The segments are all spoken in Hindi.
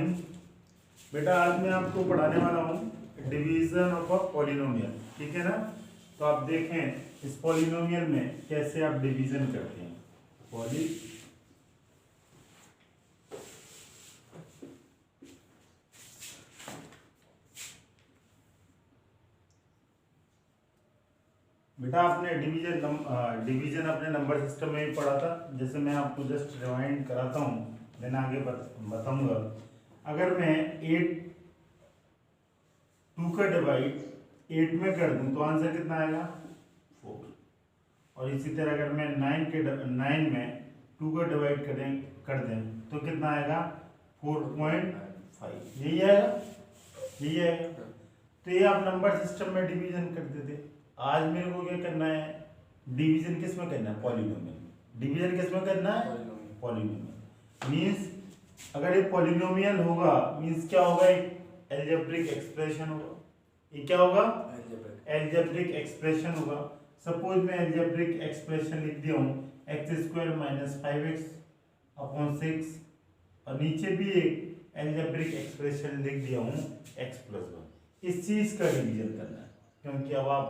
मॉर्निंग। बेटा आज मैं आपको पढ़ाने वाला हूँ डिवीजन ऑफ अ पॉलिनोमियल, ठीक है ना। तो आप देखें इस पॉलिनोमियल में कैसे आप डिवीजन करते हैं। पॉली बेटा आपने डिवीजन अपने नंबर सिस्टम में ही पढ़ा था। जैसे मैं आपको जस्ट रिवाइंड कराता हूँ, देन आगे बताऊंगा। अगर मैं 2 का डिवाइड 8 में कर दूं तो आंसर कितना आएगा 4। और इसी तरह अगर मैं 9 में 2 का डिवाइड कर दें तो कितना आएगा 4.5। यही आएगा। तो ये आप नंबर सिस्टम में डिवीजन करते थे। आज मेरे को क्या करना है, डिवीजन किस में करना है, पॉलिनोमियल। डिवीजन किस में करना है, पॉलिनोमियल। मींस अगर ये पॉलिनोमियल होगा मींस क्या होगा, एक एल्जेब्रिक एक्सप्रेशन होगा। ये क्या होगा, एल्जेब्रिक एक्सप्रेशन होगा। सपोज मैं एल्जेब्रिक एक्सप्रेशन लिख दिया हूँ x² - 5x अपॉन 6, और नीचे भी एक एल्जेब्रिक एक्सप्रेशन लिख दिया हूँ x+1। इस चीज का डिवीजन करना है, क्योंकि अब आप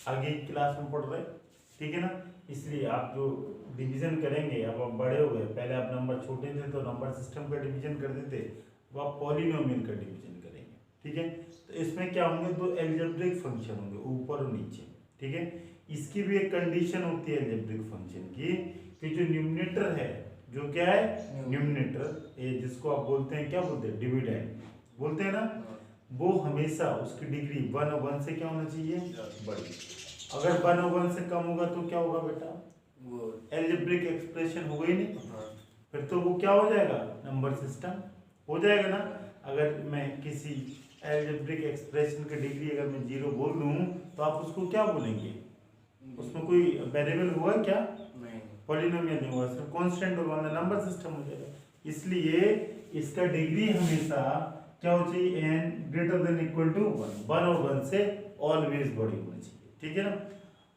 आगे की क्लास में पढ़ रहे हैं, ठीक है ना। इसलिए आप जो डिवीजन करेंगे, अब आप बड़े हो गए, पहले आप नंबर छोटे थे तो नंबर सिस्टम का डिवीजन करते थे, वो आप पॉलिनोमियल का डिवीजन करेंगे, ठीक है। तो इसमें क्या होंगे, दो एल्जेब्रिक फंक्शन होंगे, ऊपर और नीचे, ठीक है। इसकी भी एक कंडीशन होती है एल्जेब्रिक फंक्शन की, कि जो न्यूमरेटर है, जो क्या है न्यूमरेटर, ये जिसको आप बोलते हैं, क्या बोलते हैं, डिविडेंड बोलते हैं ना, वो हमेशा उसकी डिग्री 1/1 से क्या होना चाहिए, बड़ी। अगर 1/1 से कम होगा तो क्या होगा बेटा, वो एल्जेब्रिक एक्सप्रेशन होगा ही नहीं। फिर तो वो क्या हो जाएगा, नंबर सिस्टम हो जाएगा ना। अगर मैं किसी एल्जेब्रिक एक्सप्रेशन की डिग्री अगर मैं 0 बोल दूं तो आप उसको क्या बोलेंगे, उसमें कोई वेरिएबल होगा क्या, नहीं, पॉलिनोमियल नहीं होगा, सिर्फ कांस्टेंट होगा, नंबर सिस्टम हो जाएगा। इसलिए इसका डिग्री हमेशा क्या हो चाहिए, n greater than equal to 1 और 1 से ऑलवेज बड़ी होनी चाहिए, ठीक है ना।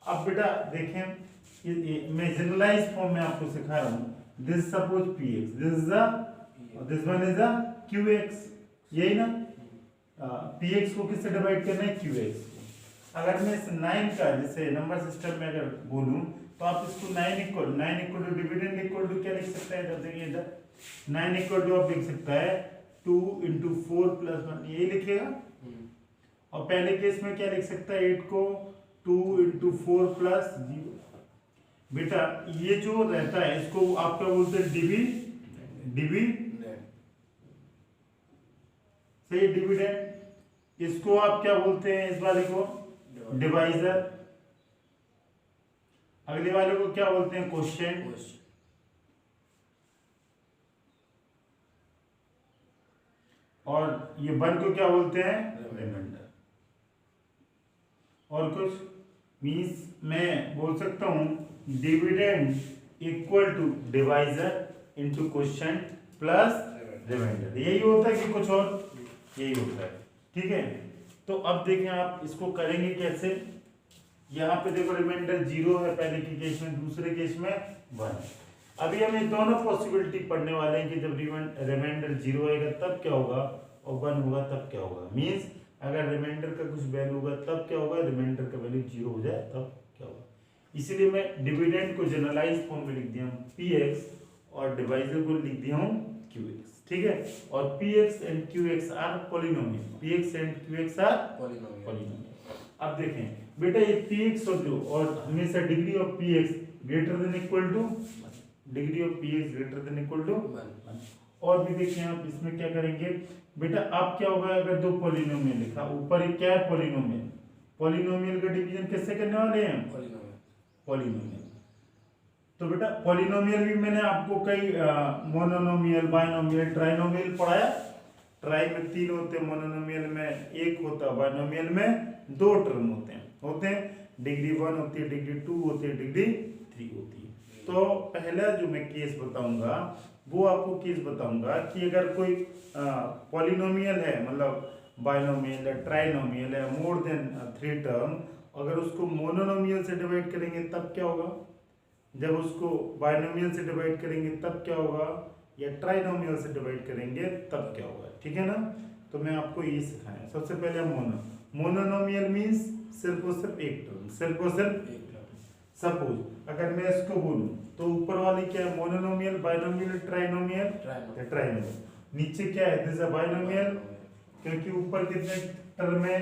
अब बेटा देखें, मैं जनरलाइज फॉर्म में आपको सिखा रहा हूँ। This suppose px, this is the, this one is the qx, यही ना। px को किससे डिवाइड करना है, qx को। अगर मैं इस 9 का जैसे नंबर सिस्टम में अगर बोलूं तो आप इसको 9 equal to dividend equal to क्या लिख सकते हैं, इधर देखिए, इधर 9 इक्वल टू आप लिख सकता है 2 × 4 + 1, यही लिखेगा। और पहले केस में क्या लिख सकता है, 8 को 2 × 4 + 0। बेटा ये जो रहता है इसको आप क्या बोलते हैं, सही, डिविडेंड। इसको आप क्या बोलते हैं, इस वाले को डिवाइजर, अगले वाले को क्या बोलते हैं, क्वोशिएंट, और ये 1 को क्या बोलते हैं, रिमाइंडर। और कुछ मीन्स मैं बोल सकता हूं dividend equal to divisor into quotient plus remainder. यही होता है कि कुछ और, यही होता है, ठीक है। तो अब देखें आप इसको करेंगे कैसे। यहाँ पे देखो रिमाइंडर 0 है पहले के केस में, दूसरे केस में 1। अभी हम ये दोनों पॉसिबिलिटी पढ़ने वाले हैं कि जब रिमाइंडर 0 आएगा तब क्या होगा, और 1 होगा तब क्या होगा। मीन्स अगर रिमाइंडर का कुछ वैल्यू होगा तब क्या होगा, रिमाइंडर का वैल्यू 0 हो जाए तब क्या होगा। इसीलिए मैं डिविडेंड को जनरलाइज फॉर्म में लिख दिया हूँ px, और डिवाइजर को लिख दिया हूँ qx, ठीक है। और px and qx are polynomial, px and qx are polynomial. अब देखें बेटा ये px और हमेशा degree of px greater than equal to, degree of px greater than equal to 1। और भी देखें आप इसमें क्या करेंगे बेटा, अब क्या होगा, अगर दो पॉलिनोमियल लिखा, ऊपर एक क्या है, पॉलिनोमियल। पॉलिनोमियल का डिवीजन कैसे करने वाले हैं, पॉलिनोमियल। तो बेटा पॉलिनोमियल भी मैंने आपको कई मोनोनोमियल, बाइनोमियल, ट्राइनोमियल पढ़ाया। ट्राई में 3 होते हैं, मोनोनोमियल में 1 होता है, बाइनोमियल में 2 टर्म होते हैं। डिग्री 1 होती है, डिग्री 2 होती है, डिग्री 3 होती है। तो पहला जो मैं केस बताऊंगा वो आपको केस बताऊंगा कि अगर कोई पॉलिनोमियल है, मतलब बाइनोमियल है, ट्राइनोमियल है, मोर देन 3 टर्म, अगर उसको मोनोनोमियल से डिवाइड करेंगे तब क्या होगा, जब उसको बाइनोमियल से डिवाइड करेंगे तब क्या होगा, या ट्राइनोमियल से डिवाइड करेंगे तब क्या होगा, ठीक है ना। तो मैं आपको ये सिखाया। सबसे पहले मोनोनोमियल मीन्स सिर्फ और सिर्फ एक टर्म, सिर्फ और सिर्फ एक टर्म। सपोज अगर मैं इसको बोलूं तो ऊपर वाली क्या है, मोनोनोमियल, बाइनोमियल, ट्राइनोमियल, ट्राइनोमियल। नीचे क्या है, दिस इज बाइनोमियल, क्योंकि ऊपर कितने टर्म है,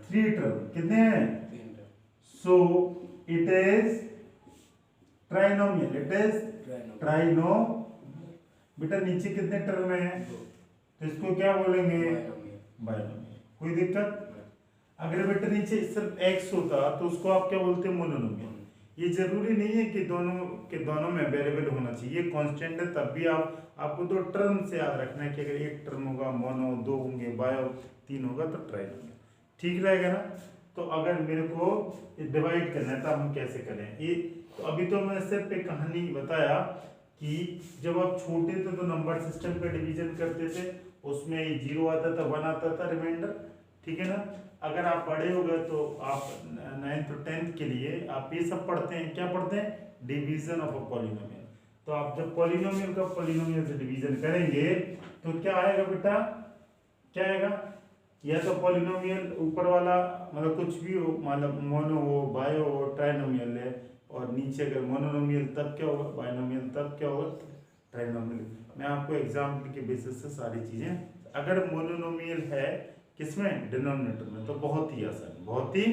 3 टर्म। कितने हैं, 3 term. So it is trinomial, it is trino. बेटा नीचे कितने टर्म है, तो इसको क्या बोलेंगे, बाइनोमियल। कोई दिक्कत। अगर बेटा नीचे सिर्फ x होता तो उसको आप क्या बोलते हैं, मोनोनोमियल। ये जरूरी नहीं है कि दोनों में वेरिएबल होना चाहिए, कांस्टेंट है तब भी आपको 2 टर्म से याद रखना है कि अगर एक टर्म होगा मोनो, 2 होंगे बायो, 3 होगा तो ट्राइनोमियल, ठीक रहेगा ना। तो अगर मेरे को डिवाइड करना है तो हम कैसे करें ये, तो अभी तो मैं सिर्फ एक कहानी बताया कि जब आप छोटे थे तो नंबर सिस्टम पे डिवीजन करते थे, उसमें 0 आता था, 1 आता था रिमाइंडर, ठीक है ना। अगर आप बड़े हो गए तो आप 9th और 10th के लिए आप ये सब पढ़ते हैं, क्या पढ़ते हैं, डिवीजन ऑफ अ पॉलिनोमियल। तो आप जब पॉलिनोमियल का पॉलिनोमियल से डिवीजन करेंगे तो क्या आएगा बेटा, क्या आएगा, या तो पॉलिनोमियल ऊपर वाला मतलब कुछ भी हो, मतलब मोनो हो, बायो हो, ट्राइनोमियल है, और नीचे अगर मोनोनोमियल तब क्या होगा, बाइनोमियल तब क्या होगा, ट्राइनोमियल। मैं आपको एग्जाम्पल के बेसिस से सारी चीजें, अगर मोनोनोमियल है किसमें, डिनोमिनेटर में, तो बहुत ही आसान, बहुत ही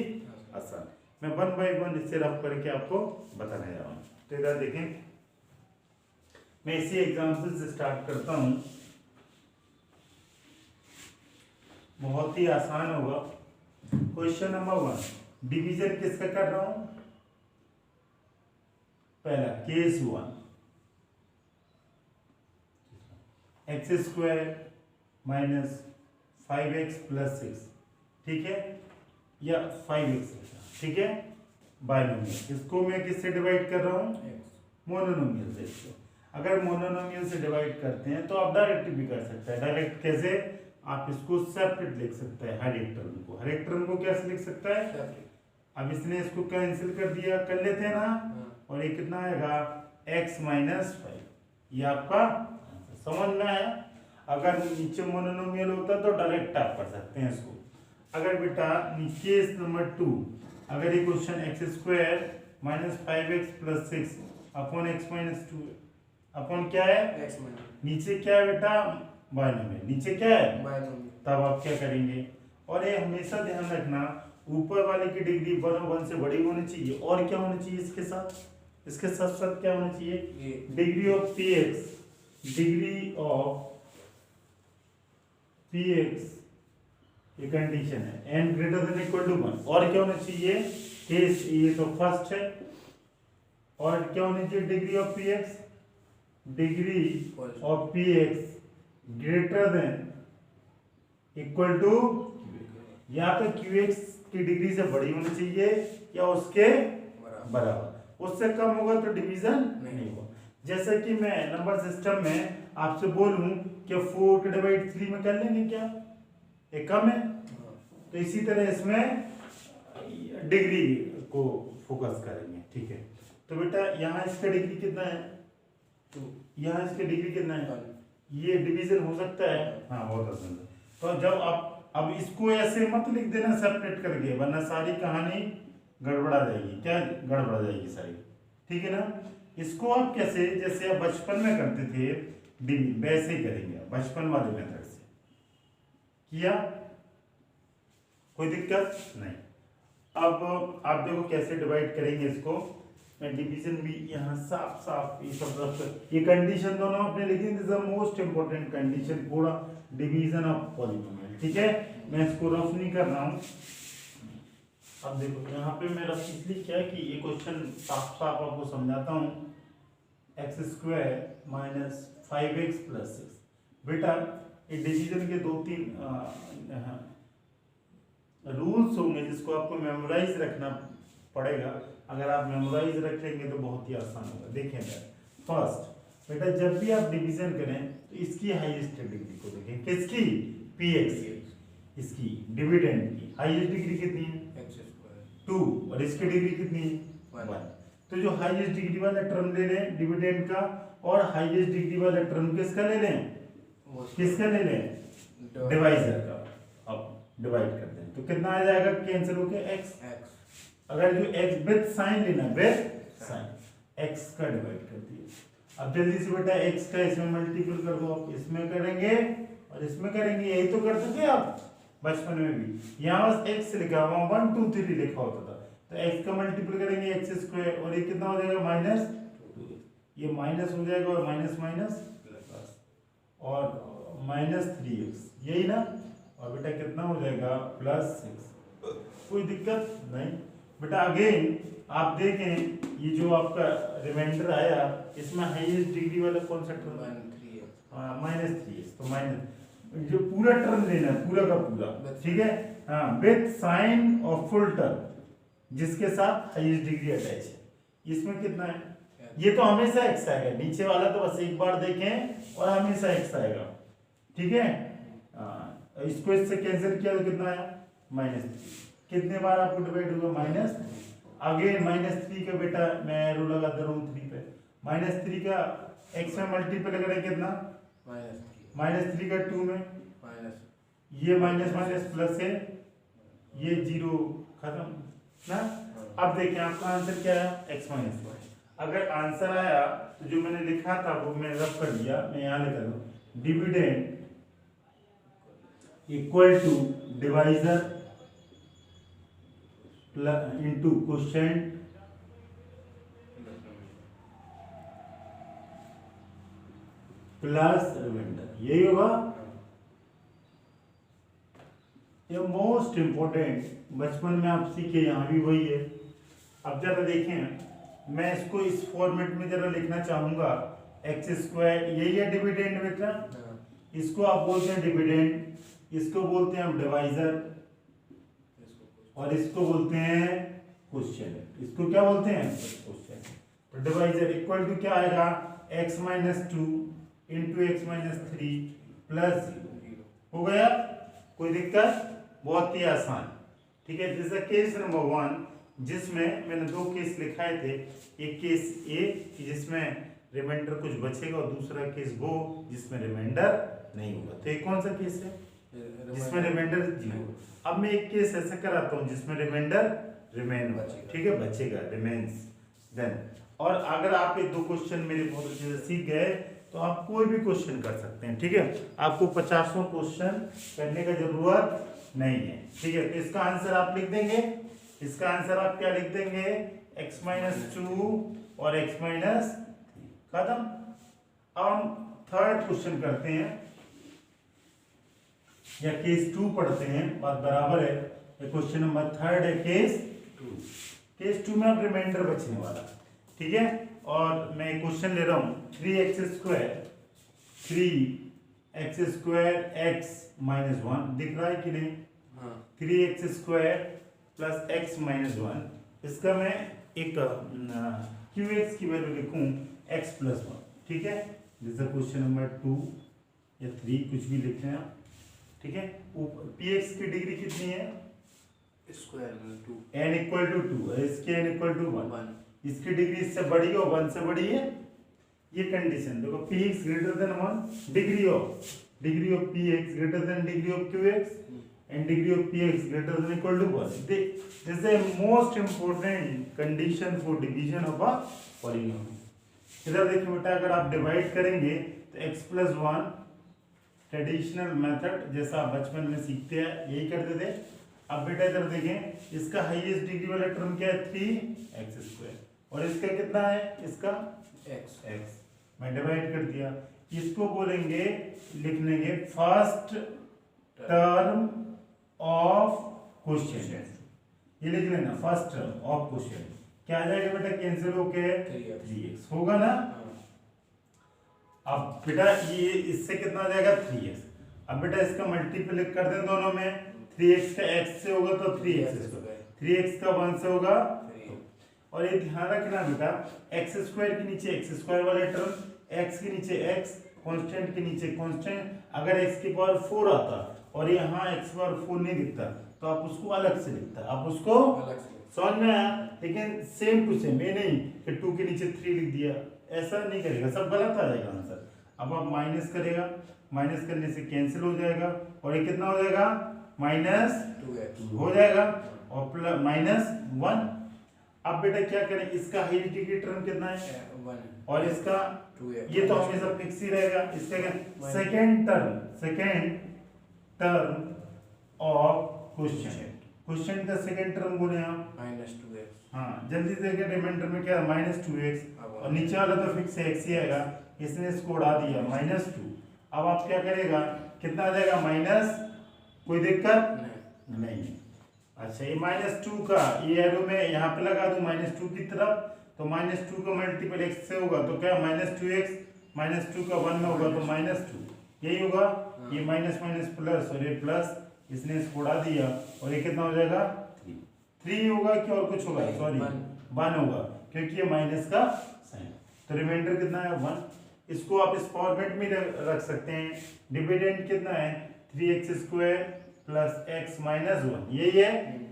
आसान। मैं 1 बाय 1 इससे रफ करके आपको बताने जा रहा हूँ। तो इधर देखें, मैं इसी एग्जाम्पल से स्टार्ट करता हूँ, बहुत ही आसान होगा। क्वेश्चन नंबर 1, डिवीजन किसका कर रहा हूं, पहला case 1, x² minus 5x plus 6, ठीक है, या 5x, ठीक है, बाइनोमियल। इसको मैं किससे डिवाइड कर रहा हूँ, मोनोनोमियल से। इसको अगर मोनोनोमियल से डिवाइड करते हैं तो आप डायरेक्ट भी कर सकते हैं। डायरेक्ट कैसे, आप इसको सेपरेट लिख सकते हैं, हर एक टर्म को, हर एक टर्म को कैसे लिख सकता है, अब इसने इसको कैंसिल कर दिया, कर लेते हैं ना, और ये कितना आएगा, x माइनस 5, ये आपका समझ में आया। अगर नीचे मोनोनोमियल होता तो डायरेक्ट आप कर सकते हैं इसको। अगर बेटा केस नंबर 2, अगर ये question x² minus 5x plus 6 upon x minus 2 upon क्या है, नीचे क्या है बेटा, बाइनोमियल, नीचे क्या है, बाइनोमियल, तब आप क्या करेंगे। और ये हमेशा ध्यान रखना, ऊपर वाले की डिग्री 1/1 से बड़ी होनी चाहिए, और क्या होनी चाहिए इसके साथ, इसके साथ साथ क्या होना चाहिए, degree of px, degree of px, ये कंडीशन है, n greater than equal to 1, और क्या होना चाहिए, केस ये तो फर्स्ट है, और क्या होनी चाहिए, degree of px, degree of px greater than equal to, या तो qx की डिग्री से बड़ी होनी चाहिए या उसके बराबर, उससे कम होगा तो डिवीजन नहीं होगा। जैसे कि मैं नंबर सिस्टम में आपसे बोलूं कि 4 के डिवाइड 3 में कर लेंगे क्या, ये कम है, तो इसी तरह इसमें डिग्री को फोकस करेंगे, ठीक है। तो बेटा यहाँ इसका डिग्री कितना है, तो यहाँ इसका डिग्री कितना है, ये डिवीजन हो सकता है, हाँ बहुत आसान है। तो जब आप अब इसको ऐसे मत लिख देना सेपरेट करके, वरना सारी कहानी गड़बड़ा जाएगी, क्या गड़बड़ा जाएगी सारी, ठीक है ना। इसको आप कैसे, जैसे आप बचपन में करते थे डिग्री, वैसे ही करेंगे बचपन वाले मेथड से, किया, कोई दिक्कत नहीं। अब आप देखो कैसे डिवाइड करेंगे इसको, मैं डिवीजन भी यहाँ साफ साफ ये सब रख, ये कंडीशन दोनों आपने लिखी, this is the most important condition पूरा डिवीजन ऑफ पॉलिनोमियल, ठीक है। मैं इसको रफ नहीं कर रहा हूँ। अब देखो यहाँ पे मैं रफ इसलिए क्या है कि ये क्वेश्चन साफ साफ आपको समझाता हूँ, x² माइनस 5x प्लस 6, बेटा ये डिवीजन के 2-3 रूल्स होंगे जिसको आपको मेमोराइज रखना पड़ेगा। अगर आप मेमोराइज रख लेंगे तो बहुत ही आसान होगा। देखें फर्स्ट बेटा, जब भी आप डिवीजन करें तो इसकी हाईएस्ट डिग्री को देखें, किसकी, px, इसकी डिविडेंड की हाईएस्ट डिग्री कितनी है, x², 2, और इसकी डिग्री कितनी है, 1। तो जो हाईएस्ट डिग्री वाला टर्म ले लें डिविडेंड का, और हाईएस्ट डिग्री वाला टर्म किसका ले लें, किसका ले लें, डिवाइजर का। अब डिवाइड करते हैं तो कितना आ जाएगा, कैंसिल होके x। अगर जो x विद साइन लेना, विद साइन x का डिवाइड कर दिया। अब जल्दी से बेटा x का इसमें मल्टीपल कर दो, आप इसमें करेंगे और इसमें करेंगे, यही तो करते थे आप बचपन में भी। यहाँ बस x लिखा हुआ 1 2 3 लिखा होता था, तो x का मल्टीपल करेंगे x स्क्वायर, और ये कितना हो जाएगा माइनस, ये माइनस हो जाएगा और माइनस माइनस प्लस, और माइनस 3x, यही ना। और बेटा कितना हो जाएगा प्लस 6। कोई दिक्कत नहीं बेटा। अगेन आप देखें ये जो आपका रिमाइंडर आया, इसमें हाईएस्ट डिग्री वाला कौन सा टर्म है, माइनस 3x। तो माइनस जो पूरा टर्म लेना है, पूरा का पूरा, ठीक है। हाँ, with sign of full term जिसके साथ हाईएस्ट डिग्री अटैच है। इसमें कितना है, ये तो हमेशा x आएगा, नीचे वाला तो बस एक बार देखें और हमेशा x आएगा, ठीक है। इसको इससे कैंसिल किया तो कितना आया, माइनस 3। कितने बार आपको डिवाइड होगा, माइनस। अगेन माइनस 3 का बेटा मैं एरो लगा दे रहा हूँ 3 पे, माइनस 3 का x में मल्टीपल करें कितना, माइनस 3 का 2 में माइनस, ये माइनस माइनस प्लस है, ये 0 खत्म ना। अब देखिए आपका आंसर क्या है, x माइनस 1। अगर आंसर आया तो जो मैंने लिखा था वो मैं रब कर दिया, मैं यहाँ लिखा दूँ dividend equal to divisor into quotient plus remainder, यही होगा। ये मोस्ट इंपोर्टेंट बचपन में आप सीखे, यहाँ भी वही है। अब जरा देखें, मैं इसको इस फॉर्मेट में जरा लिखना चाहूंगा, एक्स स्क्वायर, यही है डिविडेंड बेटा, इसको आप बोलते हैं डिविडेंड, इसको बोलते हैं हम डिवाइजर, और इसको बोलते हैं क्वोशिएंट। इसको क्या बोलते हैं, क्वोशिएंट। तो डिवाइजर इक्वल टू क्या आएगा, x minus 2 into x minus 3 plus 0 हो गया। कोई दिक्कत, बहुत ही आसान, ठीक है। जैसे केस नंबर 1 जिसमें मैंने 2 केस लिखाए थे, एक केस ए जिसमें रिमाइंडर कुछ बचेगा, और दूसरा केस वो जिसमें रिमाइंडर नहीं होगा। तो एक कौन सा केस है, जिसमें रिमाइंडर 0। अब मैं एक केस ऐसा कराता हूँ जिसमें रिमाइंडर रिमेन बचेगा, ठीक है, बचेगा, रिमेन्स। देन और अगर आप ये 2 क्वेश्चन मेरे बहुत अच्छे से सीख गए तो आप कोई भी क्वेश्चन कर सकते हैं, ठीक है। आपको 50 क्वेश्चन करने का जरूरत नहीं है, ठीक है। तो इसका आंसर आप लिख देंगे, इसका आंसर आप क्या लिख देंगे, x माइनस 2 और x माइनस 3, खत्म। अब हम थर्ड क्वेश्चन करते हैं, या केस 2 पढ़ते हैं, बात बराबर है। क्वेश्चन नंबर 3 है केस 2। केस 2 में अब रिमाइंडर बचने वाला, ठीक है। और मैं क्वेश्चन ले रहा हूँ 3x स्क्वायर x माइनस 1, दिख रहा है कि नहीं, 3x square plus x minus 1। इसका मैं एक qx की वैल्यू लिखूँ x प्लस 1, ठीक है। जैसे क्वेश्चन नंबर 2 या 3 कुछ भी लिख रहे हैं आप, ठीक है। px की डिग्री कितनी है, स्क्वायर 2, n इक्वल टू 2 है, इसके n इक्वल टू 1, इसकी डिग्री इससे बड़ी है, 1 से बड़ी है, ये कंडीशन देखो, px greater than 1, degree of px greater than degree of qx, and degree of px greater than equal to 1। This is the most important condition for division of a polynomial. इधर देखिए बेटा, अगर आप डिवाइड करेंगे तो x प्लस 1 ट्रेडिशनल मेथड जैसा आप बचपन में सीखते हैं यही करते थे। अब बेटा इधर देखें, इसका हाईएस्ट डिग्री वाला टर्म क्या है, 3x स्क्वायर, और इसका कितना है, इसका x मैं डिवाइड कर दिया। इसको बोलेंगे, लिख लेंगे फर्स्ट टर्म ऑफ क्वोशिएंट, ये लिख लेना फर्स्ट टर्म ऑफ क्वोशिएंट। क्या आ जाएगा बेटा, कैंसिल होके 3x होगा ना। अब बेटा ये इससे कितना आ जाएगा, 3x। अब बेटा इसका मल्टीप्लाई कर दें दोनों में, 3x का x से होगा तो 3x स्क्वायर, 3x का 1 से होगा। और ये ध्यान रखना बेटा, x स्क्वायर के नीचे x स्क्वायर वाले टर्म, x के नीचे x, कांस्टेंट के नीचे कांस्टेंट। अगर x की पावर 4 आता और यहाँ x की पावर 4 नहीं दिखता तो आप उसको अलग से लिखता, आप उसको समझ में आया? लेकिन सेम टू सेम, ये नहीं कि 2 के नीचे 3 लिख दिया, ऐसा नहीं करेगा, सब गलत आ जाएगा आंसर। अब आप माइनस करेगा, माइनस करने से कैंसिल हो जाएगा और ये कितना हो जाएगा -2 हो जाएगा और प्लस -1। अब बेटा क्या करें, इसका हाईएस्ट डिग्री टर्म कितना है 1 और इसका 2x ये तो हमेशा फिक्स ही रहेगा। इसका क्या सेकंड टर्म ऑफ क्वेश्चन का सेकंड टर्म बोले आप -2x। हाँ, जल्दी से देखिए रिमाइंडर में क्या है -2x और नीचे वाला तो फिक्स है x ही आएगा, इसने इसको उड़ा दिया -2। अब आप क्या करेगा, कितना आ जाएगा माइनस, कोई दिक्कत नहीं। अच्छा, ये -2 का ये एरो में यहाँ पे लगा दूं -2 की तरफ, तो -2 का मल्टीपल x से होगा तो क्या -2x, -2 का 1 में होगा तो -2, यही होगा। ये माइनस माइनस प्लस और ये प्लस, इसने इसको उड़ा दिया और ये कितना हो जाएगा 3 होगा कि और कुछ होगा, सॉरी 1 होगा क्योंकि ये माइनस का साइन। तो रिमाइंडर कितना है 1। इसको आप इस फॉर्मेट में रख सकते हैं। डिविडेंड कितना है 3x² प्लस x माइनस 1, यही है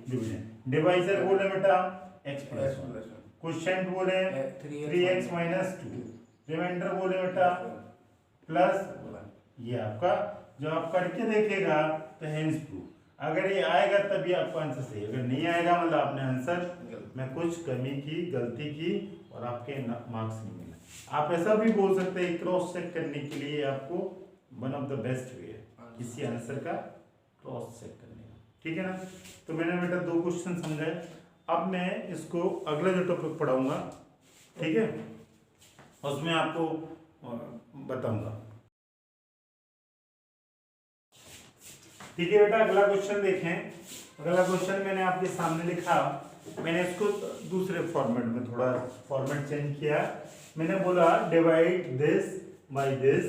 डिविडेंड। डिवाइजर बोले बेटा x प्लस 1, क्वोशिएंट बोले 3x माइनस 2, रिमाइंडर बोले बेटा प्लस 1। ये आपका जो आप करके देखेगा तो हेंस प्रूफ, अगर ये आएगा तभी आपका आंसर सही, अगर नहीं आएगा मतलब आपने आंसर में कुछ कमी की, गलती की और आपके मार्क्स नहीं मिले। आप ऐसा भी बोल सकते हैं क्रॉस चेक करने के लिए आपको one of the best way है किसी आंसर का क्रॉस चेक करने का, ठीक है ना। तो मैंने बेटा 2 क्वेश्चन समझाए, अब मैं इसको अगला जो टॉपिक पढ़ाऊंगा, ठीक है, उसमें आपको बताऊंगा, ठीक है बेटा। अगला क्वेश्चन देखें। अगला क्वेश्चन मैंने आपके सामने लिखा, मैंने इसको दूसरे फॉर्मेट में थोड़ा फॉर्मेट चेंज किया। मैंने बोला divide this by this,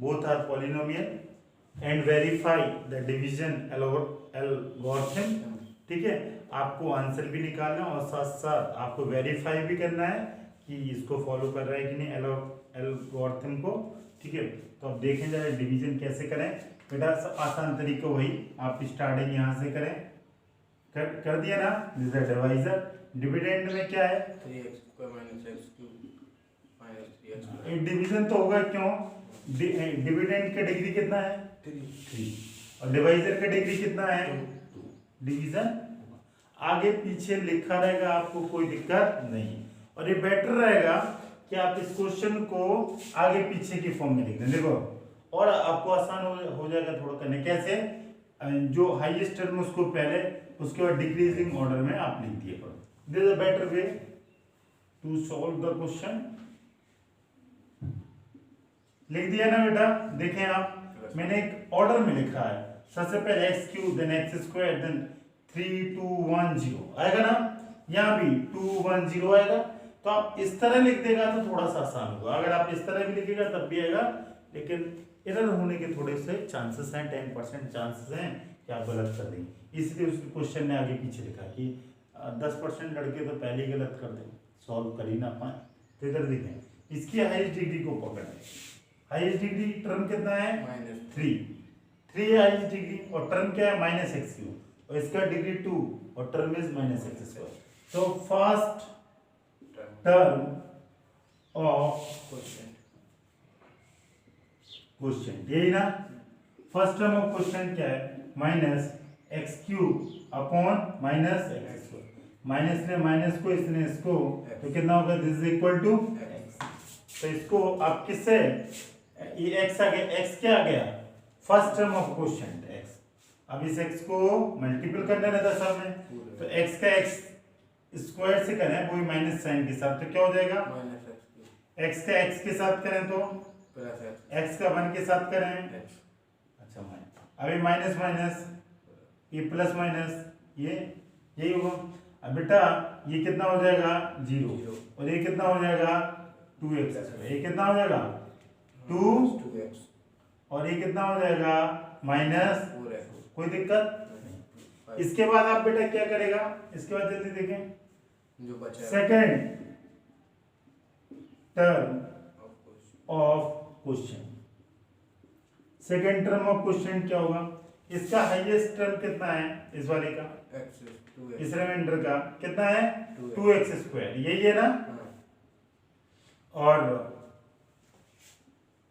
both are polynomial and verify the division algorithm, ठीक है। आपको आंसर भी निकालना और साथ साथ आपको वेरीफाई भी करना है कि इसको फॉलो कर रहा है कि नहीं एल्गोरिथम को, ठीक है। तो अब देखें जरा डिवीजन कैसे करें बेटा। आसान तरीका वही, आप स्टार्टिंग यहाँ से करें, कर दिया ना, दिस इज डिवाइजर। डिविडेंड में क्या है 3x² - x³ - 3x²। डिवीजन तो होगा, क्यों, डिविडेंड का डिग्री कितना है 3 और डिवाइजर का डिग्री कितना है 2, डिवीजन आगे पीछे लिखा रहेगा, आपको कोई दिक्कत नहीं। और ये बेटर रहेगा कि आप इस क्वेश्चन को आगे पीछे की फॉर्म में लिख दें, देखो, और आपको आसान हो जाएगा थोड़ा करने। कैसे, जो हाईएस्ट टर्म उसको पहले, उसके बाद डिक्रीजिंग ऑर्डर में आप लिख दिए पड़ो। This is a better way to solve the question. लिख दिया ना बेटा, देखें आप, मैंने एक ऑर्डर में लिखा है, सबसे पहले x³ देन x² देन 3 2 1 0 आएगा ना, यहाँ भी 2 1 0 आएगा। तो आप इस तरह लिख देगा तो थोड़ा सा आसान होगा, अगर आप इस तरह भी लिखेगा तब भी आएगा, लेकिन एरर होने के थोड़े से चांसेस हैं, 10% चांसेस हैं कि आप गलत कर देंगे। इसलिए उस क्वेश्चन ने आगे पीछे लिखा कि 10% लड़के तो पहले ही गलत कर दें, सॉल्व कर ही ना पाए। तो इधर देखें, इसकी हाईएस्ट डिग्री को पकड़ें, हाईएस्ट डिग्री टर्म कितना है -3 है हाईएस्ट डिग्री, और टर्म क्या है -x³ और इसका डिग्री 2 और टर्म इज -x²। तो फर्स्ट टर्म ऑफ क्वेश्चन, यही ना, फर्स्ट टर्म ऑफ क्वेश्चन क्या है -x³ अपॉन -x², माइनस ने माइनस को, इसने इसको, तो कितना होगा this is equal to x। तो इसको आप किससे, ये x आ गया, x क्या आ गया first term of question x, अब इस x को मल्टीपल करना रहता सब में, तो x का x स्क्वायर से करें वही माइनस साइन के साथ, तो क्या हो जाएगा x का x के साथ करें तो x का 1 के साथ करें, अच्छा अभी माइनस माइनस, ये प्लस माइनस, ये यही होगा। अब बेटा ये कितना हो जाएगा 0 और ये कितना हो जाएगा 2x, ये कितना हो जाएगा 2 और ये कितना हो जाएगा -4x, कोई दिक्कत नहीं। इसके बाद आप बेटा क्या करेगा, इसके बाद जल्दी देखें, जो बचा second term of question, second term of question क्या होगा, इसका हाईएस्ट टर्म कितना है इस वाले का, एक्स 2x इस रिमाइंडर का कितना है 2x 2x स्क्वायर, यही है ना। हाँ और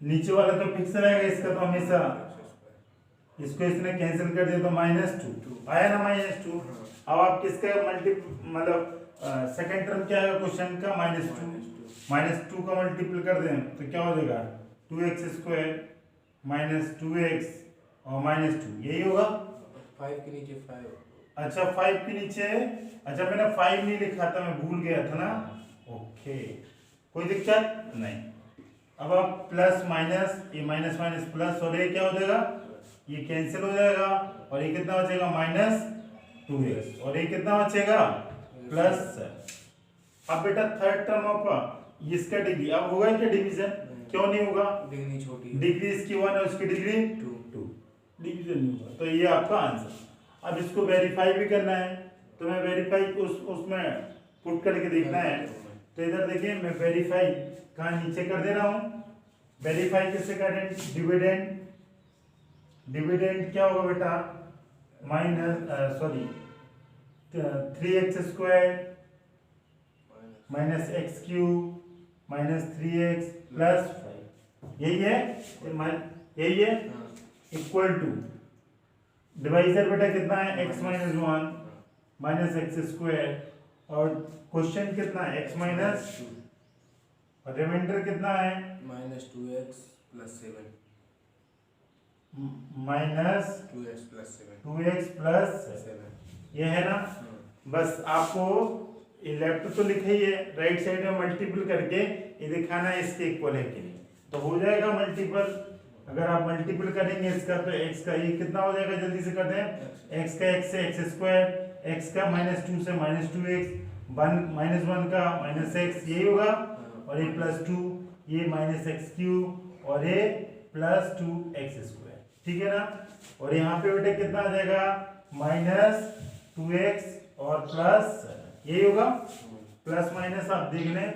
नीचे वाला तो फिक्स रहेगा इसका तो हमेशा, इसको इसने कैंसिल कर दिया तो -2 आया ना -2। अब आप किसका मल्टी मतलब सेकंड टर्म क्या है क्वेश्चन का -2 का मल्टीपल कर दें तो क्या हो जाएगा 2x स्क्वायर -2x और -2 यही होगा। 5 के नीचे 5 अच्छा 5 के नीचे, अच्छा मैंने 5 नहीं लिखा था, मैं भूल गया था ना। ओके कोई दिक्कत नहीं। अब आप प्लस माइनस, ये माइनस माइनस प्लस और ये क्या हो जाएगा, ये कैंसिल हो जाएगा और ये कितना बचेगा -2x और ये कितना बचेगा प्लस। अब बेटा थर्ड टर्म ऑफ इसका डिग्री अब होगा क्या डिवीजन, क्यों नहीं होगा, डिग्री छोटी है, डिग्री इसकी 1 और उसकी डिग्री 2 डिवीजन नहीं होगा। तो ये आपका आंसर। अब इसको वेरीफाई भी करना है तो मैं वेरीफाई उसमें पुट करके देखना है। तो इधर देखिए मैं वेरीफाई कहाँ नीचे कर दे रहा हूँ। वेरीफाई कैसे करें, डिविडेंड क्या होगा बेटा sorry 3x square -x³ -3x plus 5 यही है इक्वल टू डिवाइजर बेटा कितना है x - 1 -x स्क्वायर और क्वेश्चन कितना है x माइनस और रिमाइंडर कितना है -2x + 7 -2x + 7 ये है ना। बस आपको ये लेफ्ट तो लिखा ही है, राइट साइड में मल्टीपल करके ये दिखाना है इसके इक्वल है कि नहीं, तो हो जाएगा मल्टीपल। अगर आप मल्टीपल करेंगे इसका तो x का ये कितना हो जाएगा, जल्दी से करते हैं। x का x से x स्क्वायर, x का -2 से -2x, 1 का -x यही होगा और ये +2 ये -x³ और ये +2x स्क्वायर, ठीक है ना। और यहाँ पे बेटे कितना आ जाएगा -2x और प्लस यही होगा, प्लस माइनस आप देख लें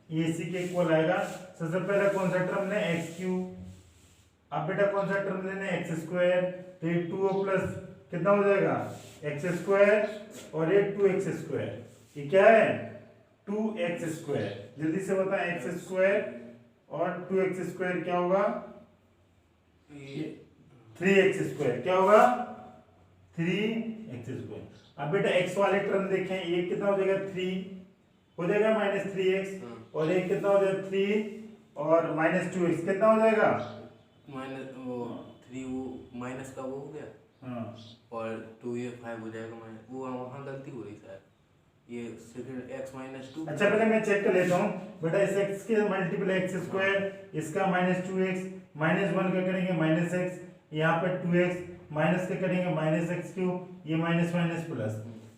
ये इसी के इक्वल आएगा। सबसे पहले कौन सा टर्म ने x³, अब बेटा कौन सा टर्म लेने x स्क्वायर, तो ये 2 प्लस कितना हो जाएगा x स्क्वायर और ये 2x स्क्वायर, ये क्या है 2x स्क्वायर। जल्दी से बताएं x स्क्वायर और 2x स्क्वायर क्या होगा, 3x स्क्वायर क्या होगा 3x स्क्वायर। अब बेटा x वाले टर्म देखें, ये कितना हो जाएगा 3 हो जाएगा -3x और ये कितना हो जाएगा 3 और -2x कितना हो जाएगा -3 वो माइनस का वो हो गया हाँ और 2 ये 5 हो जाएगा माइनस, वो वहाँ गलती हो रही शायद, ये सेकंड x -2। अच्छा पहले मैं चेक कर लेता हूँ बेटा, इस x के मल्टीपल x स्क्वायर, इसका -2x, -1 का करेंगे -x, यहाँ पे 2x माइनस का करेंगे -x³, ये माइनस माइनस प्लस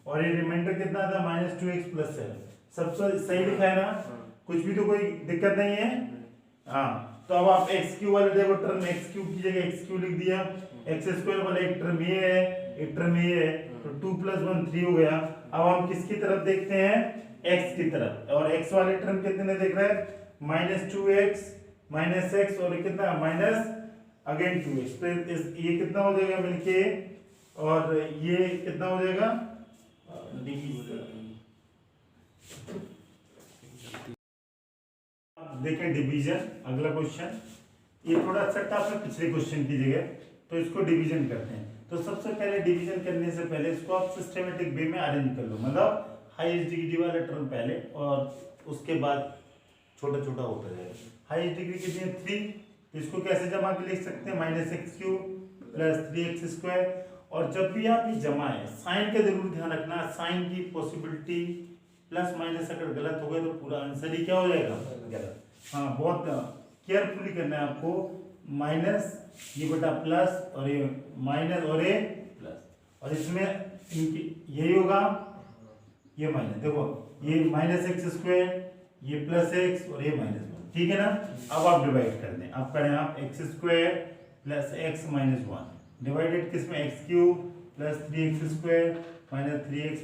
और ये रिमाइंडर कितना था -2x + 7। सब सही लिखा है ना, कुछ भी तो कोई दिक्कत नहीं है। हाँ तो अब आप x³ वाले देखो टर्म x³ की जगह x³ लिख दिया, x² वाला एक टर्म ये है एक टर्म ये है, तो 2 + 1 3 हो गया। अब हम किसकी तरफ देखते हैं x की तरफ, और x वाले टर्म कितने देख रहे हैं -2x -x और कितना माइनस अगेन 2x, तो ये कितना हो जाएगा मिलके और ये कितना हो जाएगा देखें डिवीजन। अगला क्वेश्चन ये थोड़ा सा टफ है पिछले क्वेश्चन की जगह, तो इसको डिवीजन करते हैं। तो सबसे पहले डिवीजन करने से पहले इसको आप सिस्टमेटिक वे में अरेंज कर लो, मतलब हाईएस्ट डिग्री वाला टर्म पहले और उसके बाद छोटा छोटा होता जाएगा। हाईएस्ट डिग्री कितनी है 3, तो इसको कैसे जमा के लिख सकते हैं -x³ + 3x स्क्वायर। और जब भी आप ये जमाएं साइन का जरूर ध्यान रखना, साइन की पॉसिबिलिटी प्लस माइनस अगर गलत हो गए तो पूरा आंसर ही क्या हो जाएगा गलत। हाँ बहुत केयरफुली करना है आपको, माइनस ये बटा प्लस और ये माइनस और ये प्लस, और इसमें इनकी यही होगा ये माइनस, देखो ये -x² ये +x और ये -1, ठीक है ना। अब आप डिवाइड कर दें, अब करें आप x² + x - 1 डिवाइडेड किसमें x³ + 3x² - 3x।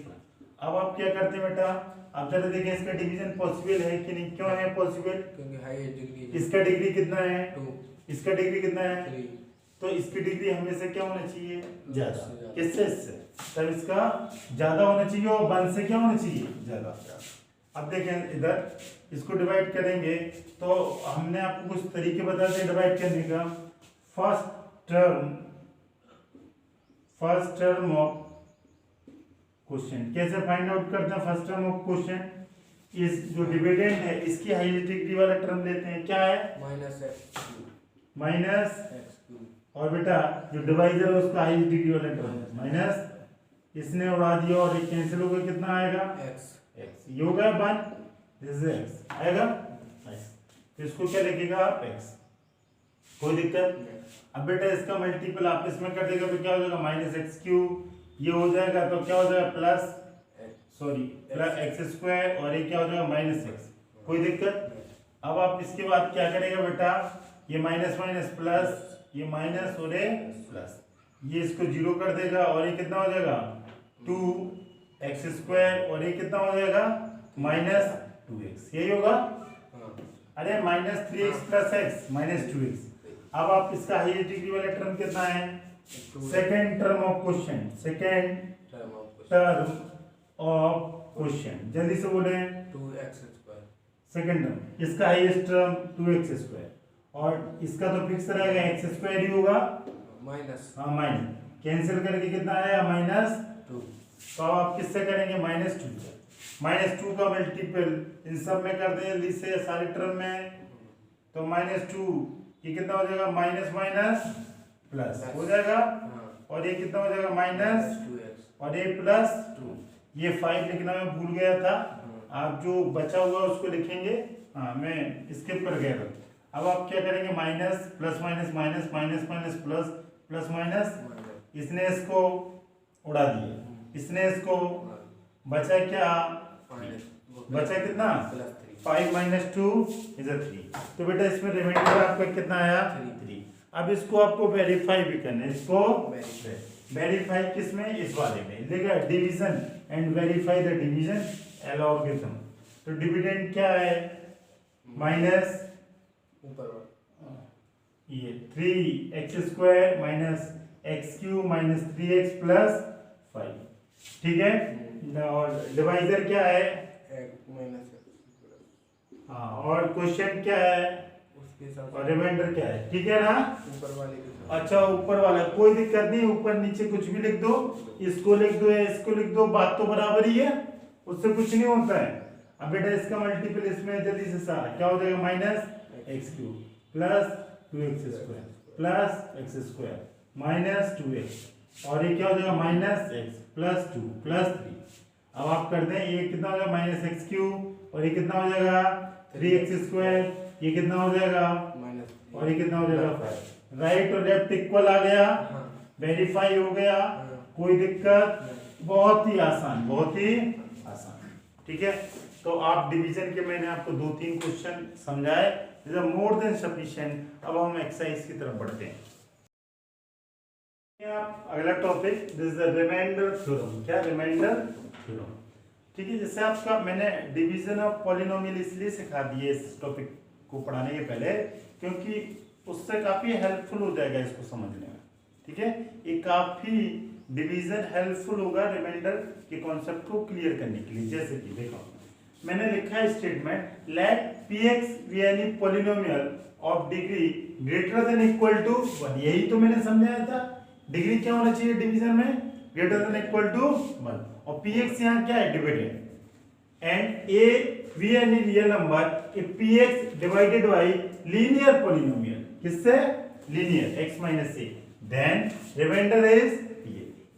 अब आप क्या करते हैं बेटा, अब जरा देखिए इसका डिवीजन पॉसिबल है कि नहीं, क्यों है पॉसिबल, क्योंकि हाईएस्ट डिग्री इसका डिग्री कितना है 2, इसका डिग्री कितना है 3 तो इसकी डिग्री हमेशा क्या होना चाहिए, ज्यादा। ज्यादा। किससे, इससे, तब इसका ज्यादा होना चाहिए और 1 से क्या होना चाहिए, ज्यादा। अब देखें इधर इसको डिवाइड करेंगे तो हमने आपको कुछ तरीके बता दिए डिवाइड करने का। फर्स्ट टर्म ऑफ क्वेश्चन कैसे फाइंड आउट करते हैं, फर्स्ट टर्म ऑफ क्वेश्चन इस जो डिविडेंड है इसकी हाईएस्ट डिग्री वाला टर्म लेते हैं, क्या है माइनस, और बेटा जो डिवाइजर है उसका हाईएस्ट डिग्री वाला टर्म है माइनस, इसने उड़ा दिया और ये कैंसिल हो गया, कितना आएगा x, ये हो गया 1, दिस इज x आएगा, तो इसको क्या लिखेगा आप x, कोई दिक्कत। अब बेटा इसका मल्टीपल आप इसमें कर देगा तो क्या हो जाएगा माइनस एक्स क्यूब, ये हो जाएगा तो क्या हो जाएगा प्लस एक्स स्क्वायर, और ये क्या हो जाएगा माइनस एक्स, कोई दिक्कत। अब आप इसके बाद क्या करेगा बेटा, ये माइनस माइनस प्लस, ये माइनस और ये प्लस, ये इसको जीरो कर देगा और ये कितना हो जाएगा 2x स्क्वायर, और ये कितना हो जाएगा माइनस 2x, यही होगा। अरे minus 3x plus x minus 2x। अब आप इसका हाईएस्ट डिग्री वाला टर्म कितना है, सेकेंड टर्म ऑफ क्वेश्चन, जल्दी से बोले 2x स्क्वायर, सेकेंड टर्म इसका हाईएस्ट टर्म 2x स्क्वायर, और इसका तो फिक्स रहेगा एक्स स्क्वायर ही होगा माइनस, हाँ माइनस, कैंसिल करके कितना आया माइनस 2, तो आप किससे करेंगे -2 का मल्टीपल इन सब में कर दें जल्दी से सारे टर्म में, तो -2 ये कितना हो जाएगा माइनस माइनस प्लस हो जाएगा, और ये कितना हो जाएगा माइनस 2x, और ये प्लस 2, ये 5 लिखना मैं भूल गया था, आप जो बचा हुआ उसको लिखेंगे, हाँ मैं स्किप कर गया था। अब आप क्या करेंगे minus plus minus minus minus minus plus plus minus, इसने इसको उड़ा दिया, इसने इसको बचा क्या, बचा कितना 5 माइनस 2 इज 3, तो बेटा इसमें रिमाइंडर आपका कितना आया 3। अब इसको आपको वेरीफाई भी करना है, इसको वेरीफाई किसमें, इस वाले में लिखा division and verify the division algorithm. तो डिविडेंड क्या है माइनस ये 3x square minus x cube minus 3x plus 5, ठीक है। और डिवाइजर क्या है हाँ, और क्वेश्चन क्या है और रिमाइंडर क्या है, ठीक है ना। ऊपर वाले के साथ। अच्छा ऊपर वाला कोई दिक्कत नहीं, ऊपर नीचे कुछ भी लिख दो, इसको लिख दो या इसको लिख दो, बात तो बराबर ही है, उससे कुछ नहीं होता है। अब बेटा इसका मल्टीपल इसमें जल्दी से सारा क्या हो जाएगा minus x cube plus 2x square plus x square minus 2x, और ये क्या हो जाएगा माइनस एक्स प्लस 2 प्लस 3। अब आप कर दें ये कितना हो जाएगा माइनस एक्स क्यूब, और ये कितना हो जाएगा 3x स्क्वायर, ये कितना हो जाएगा और ये कितना हो जाएगा 5। राइट और लेफ्ट इक्वल आ गया, वेरीफाई हो गया, कोई दिक्कत, बहुत ही आसान, बहुत ही आसान, ठीक है। तो आप डिवीजन के मैंने आपको 2-3 क्वेश्चन समझाए, इज मोर देन सफिशिएंट। अब हम एक्सरसाइज की तरफ बढ़ते हैं। आप अगला topic this the remainder theorem, क्या रिमाइंडर थ्योरम, ठीक है। जैसे आपका मैंने डिवीजन ऑफ पॉलिनोमियल इसलिए सिखा दिए इस टॉपिक को पढ़ाने के पहले क्योंकि उससे काफी हेल्पफुल हो जाएगा इसको समझने में, ठीक है। ये काफी डिवीजन हेल्पफुल होगा रिमाइंडर के कॉन्सेप्ट को क्लियर करने के लिए। जैसे कि देखो मैंने लिखा है statement let px be any polynomial of degree greater than equal to 1, यही तो मैंने समझाया था, डिग्री क्या होना चाहिए डिवीजन में ग्रेटर देन इक्वल टू 1, और px यहाँ क्या है dividend, and a be any real number if px divided by linear polynomial, किससे linear x minus a, then remainder is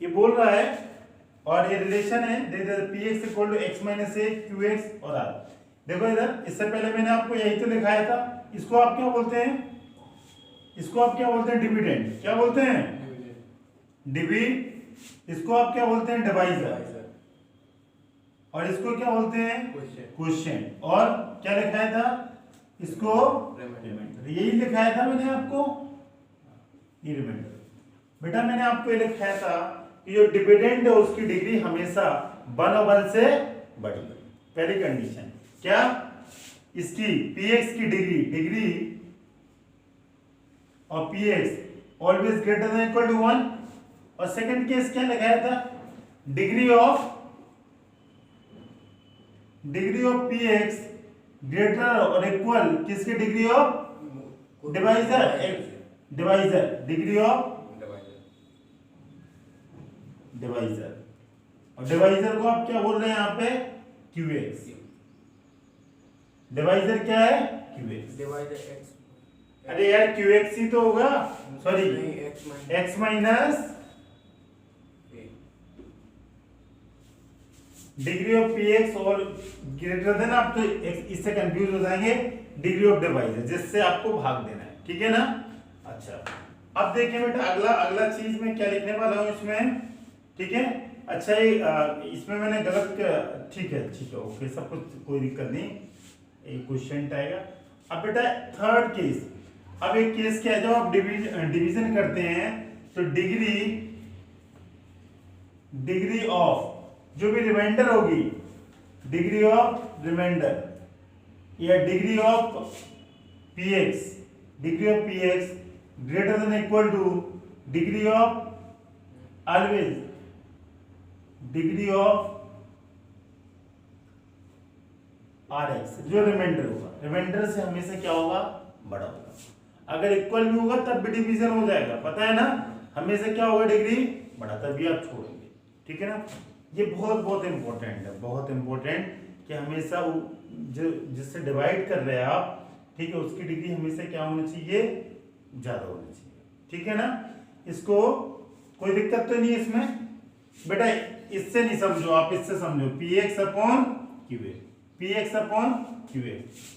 ये बोल रहा है, और ये रिलेशन है px equal to x minus a qx और r। देखो इधर इससे पहले मैंने आपको यही तो लिखाया था, इसको आप क्या बोलते हैं, इसको आप क्या बोलते हैं डिविडेंड, क्या बोलते हैं डिवी, इसको आप क्या बोलते हैं डिवाइजर, और इसको क्या बोलते हैं क्वेश्चन, और क्या लिखाया था इसको रिमाइंडर, यही लिखाया था मैंने आपको ये रिमाइंडर। बेटा मैंने आपको ये लिखाया था कि जो डिविडेंड है उसकी डिग्री हमेशा 1 और 1 से बड़ी, पहली कंडीशन क्या, इसकी px की डिग्री और px always greater than equal to 1। और सेकंड केस क्या लगाया था, डिग्री ऑफ px ग्रेटर और इक्वल किसके, degree of divisor degree of divisor. और डिवाइजर को आप क्या बोल रहे हैं यहाँ पे, qx। डिवाइजर क्या है, qx। डिवाइडर x, अरे यार qx ही तो होगा, सॉरी नहीं x minus degree of px और ग्रेटर देन, आप तो इससे कंफ्यूज हो जाएंगे, डिग्री ऑफ डिवाइजर जिससे आपको भाग देना है, ठीक है ना। अच्छा अब देखिए बेटा अगला चीज में क्या लिखने वाला हूं इसमें, ठीक है। अच्छा ये इसमें मैंने गलत, ठीक है ओके, सब कुछ कोई दिक्कत नहीं, एक क्वेश्चन आएगा। अब बेटा थर्ड केस, अब एक केस क्या है, जब आप डिवीजन करते हैं तो डिग्री ऑफ जो भी रिमाइंडर होगी, डिग्री ऑफ रिमाइंडर या degree of px greater than equal to degree of always degree of rx, जो रिमाइंडर होगा, रिमाइंडर से हमेशा क्या होगा, बड़ा होगा। अगर इक्वल भी होगा तब भी डिवीजन हो जाएगा, पता है ना, हमेशा क्या होगा, डिग्री बड़ा, तभी आप छोड़ेंगे, ठीक है ना। ये बहुत इंपॉर्टेंट है, बहुत इंपॉर्टेंट कि हमेशा वो जो जिससे डिवाइड कर रहे हैं आप, ठीक है, उसकी डिग्री हमेशा क्या होनी चाहिए, ज्यादा होनी चाहिए, ठीक है ना। इसको कोई दिक्कत तो नहीं है इसमें बेटा, इससे नहीं समझो आप, इससे समझो, px अपॉन qx,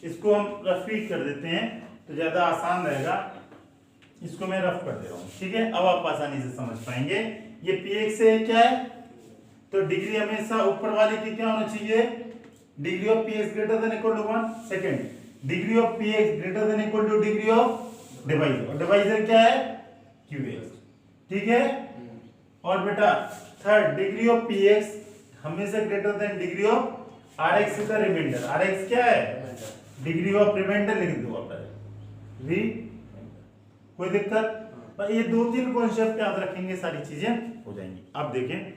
इसको हम रफ कर देते हैं तो ज्यादा आसान रहेगा, इसको मैं रफ कर दे रहा हूँ, ठीक है। अब आप आसानी से समझ पाएंगे। ये px से क्या है, तो डिग्री हमेशा ऊपर वाले की क्या होना चाहिए, degree of px greater than equal to 1। Second degree of px greater than equal to degree of divisor, और डिवाइजर क्या है, qx, ठीक है। और बेटा थर्ड डिग्री ऑफ px हमेशा greater than degree of rx is the remainder, rx क्या है, डिग्री ऑफ रिमाइंडर लिख दो आप, कोई दिक्कत, पर ये 2-3 कॉन्सेप्ट याद रखेंगे, सारी चीजें हो जाएंगी। अब देखें,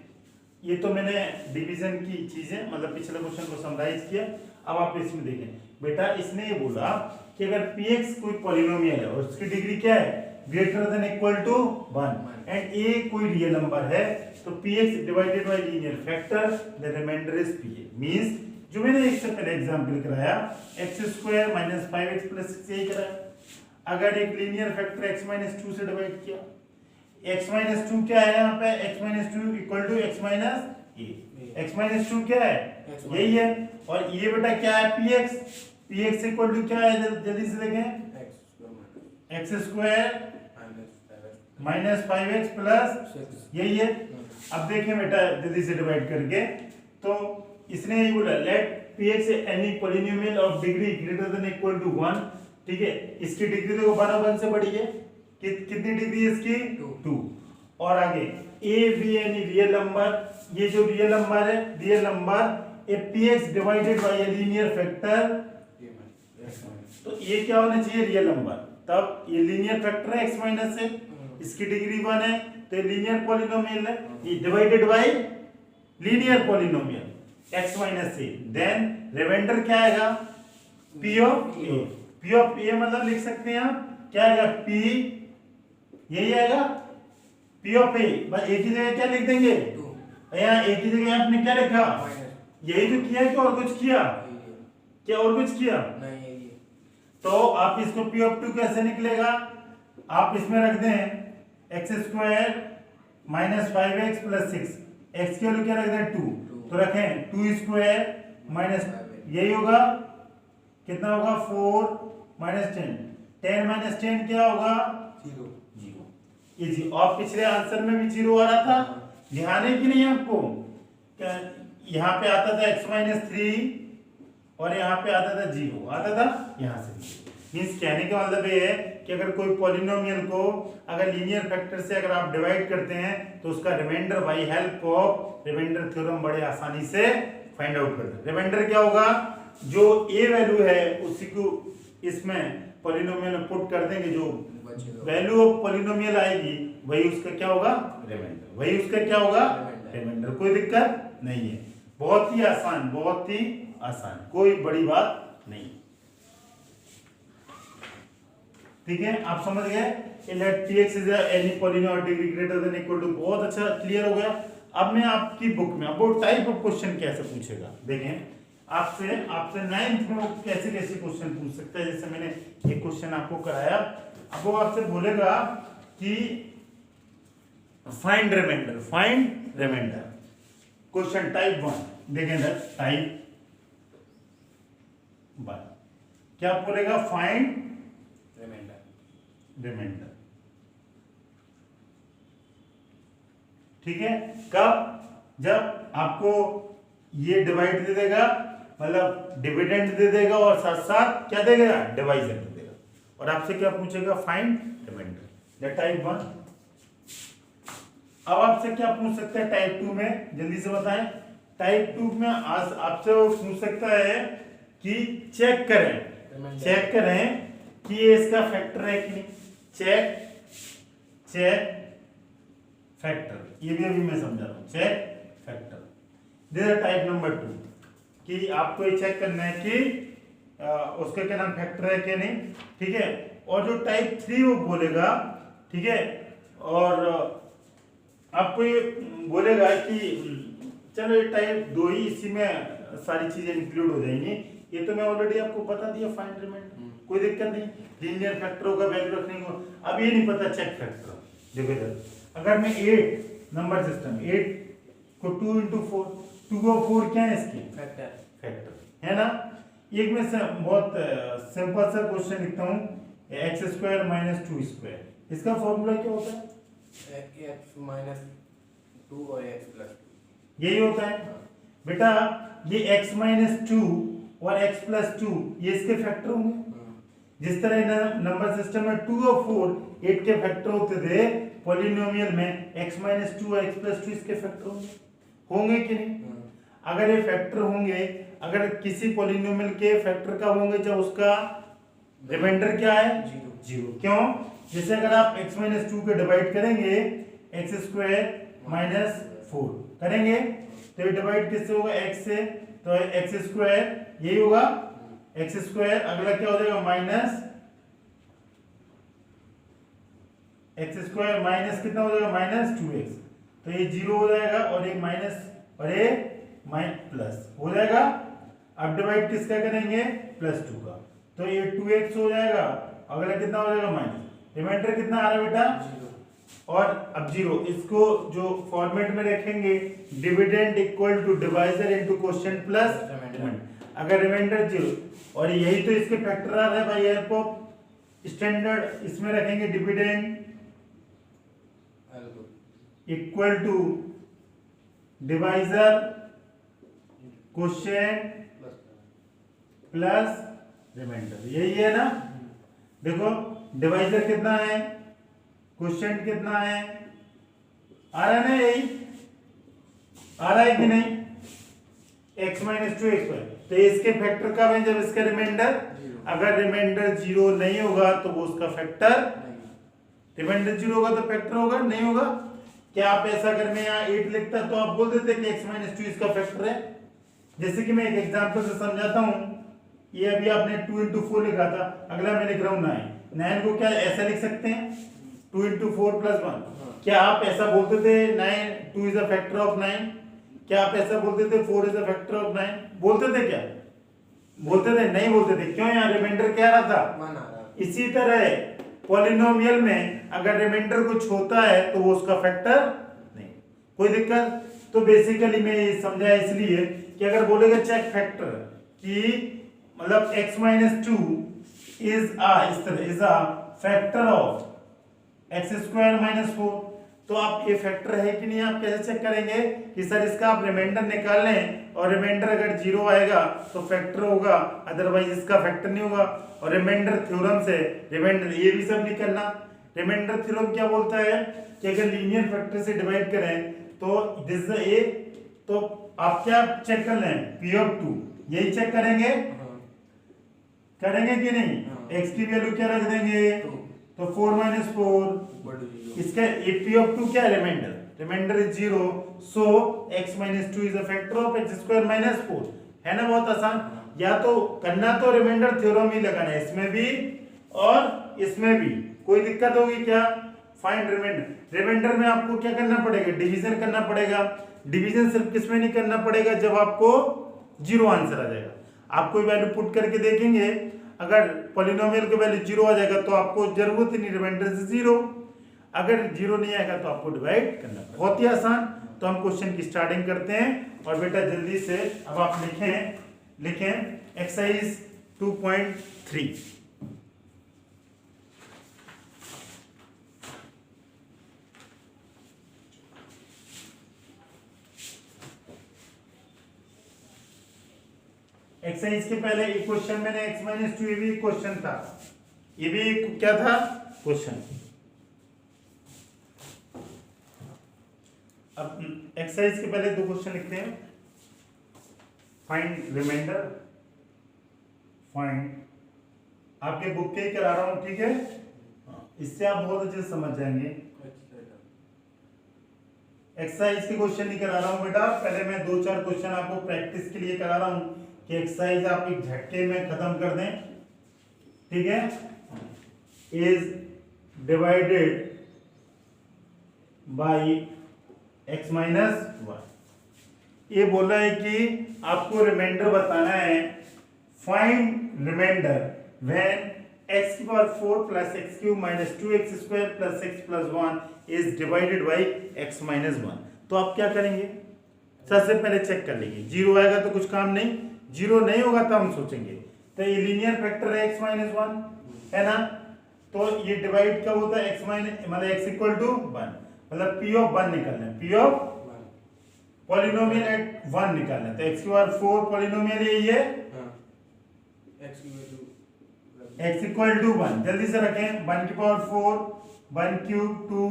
ये तो मैंने डिवीजन की चीजें मतलब पिछले क्वेश्चन को समराइज किया। अब आप इसमें देखें बेटा, इसने ये बोला कि अगर px कोई पॉलिनोमियल है और उसकी डिग्री क्या है, greater than equal to 1 and a कोई रियल नंबर है, तो px divided by linear factor the remainder is pa, means जो मैंने एक से पहले एग्जांपल कराया x² - 5x + 6 यही कराया। अगर एक लीनियर फैक्टर x - 2 से डिवाइड किया, x - 2 क्या है यहाँ पे, x - 2 equal to x - a, x - 2 क्या है, यही है। और ये बेटा क्या है, px इक्वल टू क्या है, जल्दी से देखें, x² - 5x + यही है। अब देखें बेटा जल्दी से डिवाइड करके, तो इसने ये बोला let px any polynomial of degree greater than equal to 1, ठीक है। इसकी डिग्री देखो 1 से बड़ी है, कितनी डिग्री है इसकी, 2। और आगे a b any real number, ये जो रियल नंबर है, real number A px divided bye a linear factor, तो ये क्या होना चाहिए, रियल नंबर, तब ये लीनियर फैक्टर है x माइनस से, इसकी डिग्री 1 है, तो ये लीनियर पॉलिनोमियल है, ये divided by linear polynomial x minus से, देन रिमाइंडर क्या आएगा, p ऑफ a मतलब लिख सकते हैं आप, क्या आएगा, p यही आएगा, p ऑफ a, बस एक ही जगह क्या लिख देंगे, यहाँ एक ही जगह आपने क्या लिखा, यही तो किया है कि और कुछ किया, क्या और कुछ किया, तो आप इसको p ऑफ 2 कैसे निकलेगा, आप इसमें रख दें x² - 5x + 6, x की वैल्यू क्या रख दें 2, तो रखें 2² यही होगा, कितना होगा 4 - 10, 10 - 10 क्या होगा, 0। ये जी, और पिछले आंसर में भी 0 आ रहा था, ध्यान है कि नहीं आपको, यहाँ पे आता था x - 3 और यहाँ पे आता था 0, आता था यहाँ से। मींस कहने का मतलब ये है कि अगर कोई पॉलिनोमियल को अगर लीनियर फैक्टर से अगर आप डिवाइड करते हैं तो उसका remainder by help of remainder theorem बड़े आसानी से फाइंड आउट करते हैं। रिमाइंडर क्या होगा, जो a वैल्यू है उसी को इसमें पॉलिनोमियल में पुट कर देंगे, जो बचेगा वैल्यू ऑफ पॉलिनोमियल आएगी वही उसका क्या होगा, रिमाइंडर, वही उसका क्या होगा, रिमाइंडर। कोई दिक्कत नहीं है, बहुत ही आसान, बहुत ही आसान, कोई बड़ी बात नहीं। ठीक है, आप समझ गए, let t x is any polynomial degree greater than equal to, बहुत अच्छा क्लियर हो गया। अब मैं आपकी बुक में अब वो टाइप ऑफ क्वेश्चन कैसे पूछेगा देखें, आपसे 9th में वो कैसे कैसे क्वेश्चन पूछ सकता है। जैसे मैंने एक क्वेश्चन आपको कराया, अब वो आपसे बोलेगा कि फाइंड रिमाइंडर, क्वेश्चन टाइप 1 देखें, टाइप 1 क्या बोलेगा, फाइंड रिमाइंडर। ठीक है, कब, जब आपको ये डिवाइड दे देगा, मतलब डिविडेंड दे देगा और साथ साथ क्या देगा, डिवाइजर दे देगा, और आपसे क्या पूछेगा, फाइंड रिमाइंडर, टाइप 1। अब आपसे क्या पूछ सकता है टाइप 2 में, जल्दी से बताएं। टाइप 2 में आपसे वो पूछ सकता है कि चेक करें कि ये इसका फैक्टर है कि नहीं, चेक फैक्टर, ये भी अभी मैं समझा रहा हूं, check factor. This is type number 2 कि आपको ये चेक करना है कि उसका क्या नाम, फैक्टर है कि नहीं। ठीक है, और जो टाइप 3 वो बोलेगा, ठीक है, और आपको ये बोलेगा कि चलो ये टाइप 2 ही, इसी में सारी चीजें इंक्लूड हो जाएंगी। ये तो मैं ऑलरेडी आपको बता दिया, फाइंड रिमाइंडर, कोई दिक्कत नहीं, लीनियर फैक्टरों का वैल्यू रखने को। अब ये नहीं पता चेक फैक्टर, देखो इधर, अगर मैं 8 नंबर सिस्टम 8 को 2 into 4, 2 और 4 क्या है इसके, फैक्टर है ना। एक में से बहुत सिंपल सा क्वेश्चन लिखता हूँ, x² - 2², इसका फॉर्मूला क्या होता है, x - 2 और x + 2, यही होता है बेटा। ये x - 2 और x + 2 ये इसके फैक्टर होंगे। जिस तरह नंबर सिस्टम में 2 और 4 8 के फैक्टर होते थे, पॉलिनोमियल में x - 2 और x + 2 इसके फैक्टर होंगे कि नहीं। अगर ये फैक्टर होंगे, अगर किसी पॉलिनोमियल के फैक्टर कब होंगे, जब उसका रिमाइंडर क्या है, 0। क्यों, जैसे अगर आप x - 2 के डिवाइड करेंगे, x² - 4 करेंगे, तो ये डिवाइड किससे होगा, x से, तो x² यही होगा, x², अगला क्या हो जाएगा, माइनस x² माइनस कितना हो जाएगा, -2x, तो ये 0 हो जाएगा, और एक माइनस और ये प्लस हो जाएगा। अब डिवाइड किसका करेंगे, +2 का, तो ये 2x हो जाएगा, अगला कितना हो जाएगा, माइनस, रिमाइंडर कितना आ रहा है बेटा, 0। और अब 0, इसको जो फॉर्मेट में रखेंगे, dividend equal to divisor into quotient plus remainder. अगर रिमाइंडर 0, और यही तो इसके फैक्टर आ रहा है भाई, हेल्प ऑफ स्टैंडर्ड, इसमें रखेंगे dividend equal to divisor quotient plus remainder, यही है ना। देखो डिवाइजर कितना है, क्वोशिएंट कितना है, आ रहा है ना, यही आ रहा है कि नहीं, x - 2x², तो इसके फैक्टर कब है, जब इसका रिमाइंडर, अगर रिमाइंडर 0 नहीं होगा तो वो उसका फैक्टर, रिमाइंडर 0 होगा तो फैक्टर होगा, नहीं होगा। क्या आप ऐसा, अगर मैं यहाँ 8 लिखता तो आप बोल देते कि x - 2 इसका फैक्टर है। जैसे कि मैं एक एग्जांपल से समझाता हूँ, ये अभी आपने 2 into 4 लिखा था, अगला मैं लिख रहा हूँ 9 को क्या ऐसा लिख सकते हैं, 2 into 4 + 1। क्या आप ऐसा बोलते थे 2 is a factor of 9, क्या आप ऐसा बोलते थे 4 is a factor of 9, बोलते थे क्या, बोलते थे, नहीं बोलते थे, क्यों, यहाँ रिमाइंडर क्या आ रहा था। इसी तरह पॉलिनोमियल में अगर रिमाइंडर कुछ होता है तो वो उसका फैक्टर नहीं, कोई दिक्कत। तो बेसिकली मैं ये समझा इसलिए कि अगर बोलेगा चेक फैक्टर कि मतलब x - 2 is a factor of x² - 4, तो आप ये फैक्टर है कि नहीं, आप कैसे चेक करेंगे कि सर इसका आप रिमाइंडर निकाल लें, और रिमाइंडर अगर 0 आएगा तो फैक्टर होगा, अदरवाइज इसका फैक्टर नहीं होगा। और रिमाइंडर थ्योरम से रिमाइंडर ये भी सब नहीं करना। रिमाइंडर थ्योरम क्या बोलता है कि अगर लीनियर फैक्टर से डिवाइड करें तो दिस इज ए, तो आप क्या चेक कर लें, P of 2, यही चेक करेंगे, करेंगे कि नहीं, x की वैल्यू क्या रख देंगे, 2 तो 4 माइनस 4, इक्वल टू 0 इसका p ऑफ 2 क्या है, remainder, remainder is 0, so x minus 2 is a factor of x square minus 4, है ना, बहुत आसान। या तो करना तो रिमाइंडर थ्योरम ही लगाना है, इसमें भी और इसमें भी, कोई दिक्कत होगी क्या, फाइंड रिमाइंडर, रिमाइंडर में आपको क्या करना पड़ेगा, डिवीजन करना पड़ेगा, डिवीजन सिर्फ किसमें नहीं करना पड़ेगा, जब आपको जीरो आंसर आ जाएगा, आप कोई वैल्यू पुट करके देखेंगे, अगर पॉलिनोमियल की वैल्यू जीरो आ जाएगा तो आपको जरूरत ही नहीं रिमाइंडर से जीरो, अगर जीरो नहीं आएगा तो आपको डिवाइड करना पड़ेगा, बहुत ही आसान। तो हम क्वेश्चन की स्टार्टिंग करते हैं, और बेटा जल्दी से अब आप लिखें एक्सरसाइज 2.3। एक्सरसाइज के पहले एक क्वेश्चन मैंने x माइनस 2, ये भी एक क्वेश्चन था, ये भी क्या था, क्वेश्चन। अब एक्सरसाइज के पहले दो क्वेश्चन लिखते हैं, फाइंड रिमाइंडर, फाइंड, आपके बुक के ही करा रहा हूं, ठीक है, इससे आप बहुत अच्छे से समझ जाएंगे। एक्सरसाइज के क्वेश्चन नहीं करा रहा हूं बेटा, पहले मैं दो चार क्वेश्चन आपको प्रैक्टिस के लिए करा रहा हूं कि एक्सरसाइज आप एक झटके में खत्म कर दें, ठीक है। Is divided bye x minus 1, ये बोल रहा है कि आपको रिमाइंडर बताना है, फाइंड रिमाइंडर व्हेन x की power 4 plus x cube minus 2x square plus x plus 1 is divided bye x minus 1। तो आप क्या करेंगे, सबसे पहले चेक कर लेंगे, जीरो आएगा तो कुछ काम नहीं, जीरो नहीं होगा तो हम सोचेंगे, तो ये लीनियर फैक्टर है x माइनस 1, है ना, तो ये डिवाइड कब होता है, x माइनस मतलब x इक्वल टू 1, मतलब p ऑफ 1 निकालना है, p ऑफ पॉलिनोमियल एट 1 निकालना है, तो x की पावर 4 पॉलिनोमियल यही है, x इक्वल टू 1, जल्दी से रखें, 1 की पावर 4, 1 क्यूब 2,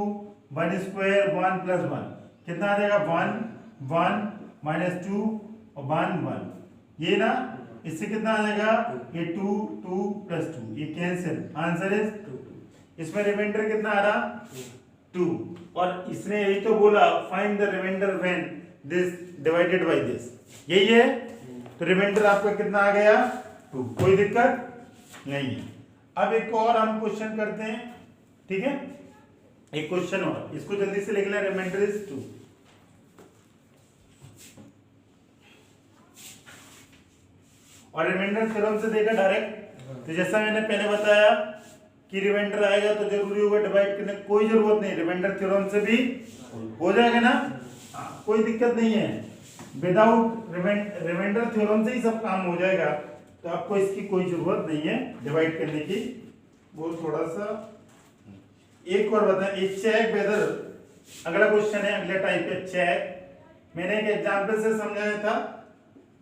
1 स्क्वायर 1 प्लस 1, कितना आ जाएगा, 1 1 माइनस 2 और 1 1, ये ना, इससे कितना आ जाएगा, ये 2 2 प्लस 2, ये कैंसिल, आंसर इज 2, इसमें रिमाइंडर कितना आ रहा, 2, और इसने यही तो बोला find the remainder when this divided by this, यही है, तो रिमाइंडर आपका कितना आ गया, 2, कोई दिक्कत नहीं है। अब एक और हम क्वेश्चन करते हैं, ठीक है, एक क्वेश्चन और, इसको जल्दी से लिख लें, रिमाइंडर इज 2, और रिमाइंडर थ्योरम से देखा डायरेक्ट, तो जैसा मैंने पहले बताया कि रिमाइंडर आएगा तो जरूरी होगा डिवाइड करने, कोई जरूरत नहीं, रिमाइंडर थ्योरम से भी हो जाएगा ना, कोई दिक्कत नहीं है, विदाउट रिमाइंडर थ्योरम से ही सब काम हो जाएगा, तो आपको इसकी कोई जरूरत नहीं है डिवाइड करने की। वो थोड़ा सा एक और बताएं, एक चेक वेदर, अगला क्वेश्चन है, अगले टाइप का चेक, मैंने एक एग्जांपल से समझाया था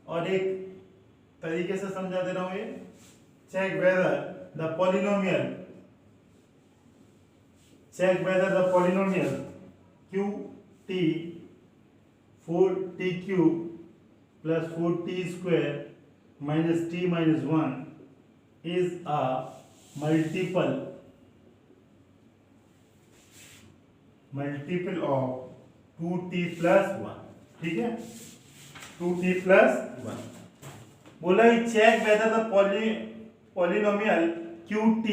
और एक तरीके से समझा दे रहा हूं, ये check whether the polynomial, check whether the polynomial qt 4t cube plus 4t square minus t minus 1 is a multiple of 2t plus 1, ठीक है, 2t plus 1, बोला check whether the polynomial qt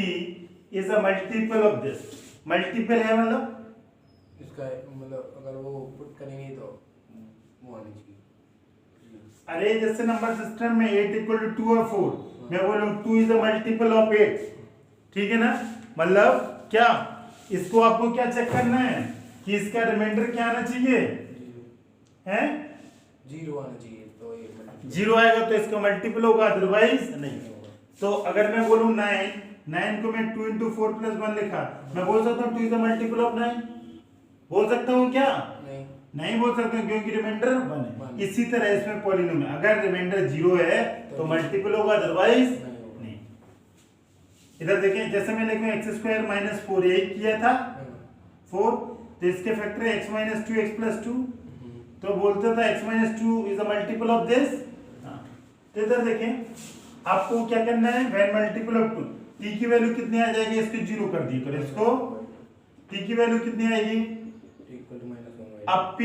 is a multiple of this, multiple है मतलब इसका, मतलब अगर वो पुट करेंगे तो वो आनी चाहिए, अरे जैसे नंबर सिस्टम में 8 इक्वल टू 2 और 4, मैं बोलूं 2 इज अ मल्टीपल ऑफ 8, ठीक है ना, मतलब क्या, इसको आपको क्या चेक करना है कि इसका रिमाइंडर क्या आना चाहिए, हैं, जीरो आना चाहिए, तो ये जीरो आएगा तो इसका मल्टीपल होगा, अदरवाइज नहीं। तो अगर मैं बोलूं 9 को मैं 2 into 4 plus 1 लिखा, मैं बोल सकता हूँ 2 is the multiple of 9, बोल सकता हूँ क्या, नहीं बोल सकता हूँ, क्योंकि रिमाइंडर 1 है। इसी तरह इसमें पॉलिनोमियल अगर रिमाइंडर 0 है तो मल्टीपल होगा, अदरवाइज नहीं। इधर देखें, जैसे मैंने x स्क्वायर माइनस 4 यही किया था 4, तो इसके फैक्टर है x माइनस 2 x प्लस 2, तो बोलते था x minus 2 is a multiple of this. तो इधर देखें, आपको क्या करना है, व्हेन मल्टीपल ऑफ 2, t की वैल्यू कितनी आ जाएगी, इसको जीरो कर दिए करो, इसको t की वैल्यू कितनी आएगी, इक्वल टू -1 अब q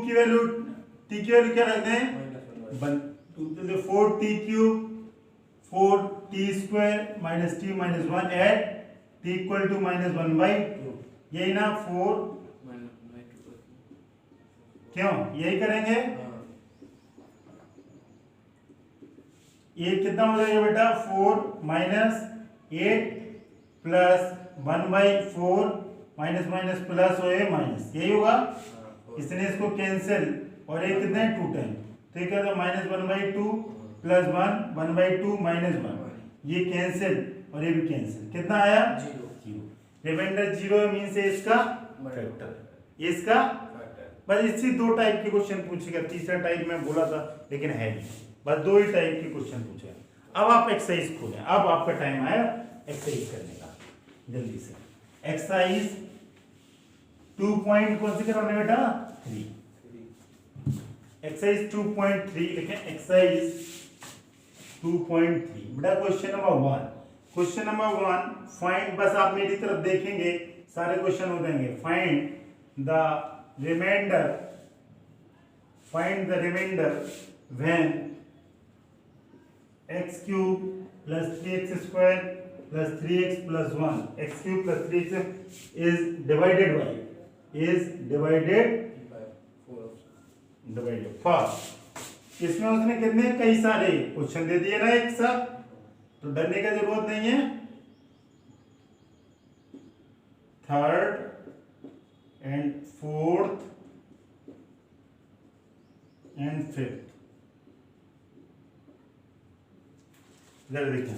की वैल्यू, t की वैल्यू क्या रखते हैं, four t cube 4t square minus t minus 1 at t equal to -1/2, यही ना 4, क्यों यही करेंगे, ये कितना हो जाएगा बेटा 4 minus 8 plus 1/4 minus minus plus हो माइनस, यही होगा, इसने इसको कैंसिल और ये कितना है 2 टाइम, तो ये क्या था -1/2 प्लस 1/2 माइनस 1, ये कैंसिल और ये भी कैंसिल, कितना आया 0, रिमाइंडर 0 मींस इसका फैक्टर, ये इसका बस। इसी 2 टाइप के क्वेश्चन पूछेगा, तीसरा टाइप मैं बोला था लेकिन है नहीं, बस 2 ही टाइप के क्वेश्चन पूछेगा। अब आप एक्सरसाइज खोलें, अब आपका टाइम आया एक्सरसाइज करने का, जल्दी से एक्सरसाइज 2 पॉइंट कौन सी करवाने बेटा 3, एक्सरसाइज 2.3 लिखें, एक्सरसाइज 2.3 बेटा question number 1, question number 1 find, बस आप मेरी तरफ देखेंगे सारे क्वेश्चन हो जाएंगे, find the remainder when x cube plus 3x square plus 3x plus 1, x cube plus 3x is divided by 4, इसमें उसने कितने कई सारे क्वेश्चन दे दिए ना एक साथ, तो डरने की जरूरत नहीं है, third and fourth and fifth, इधर देखें,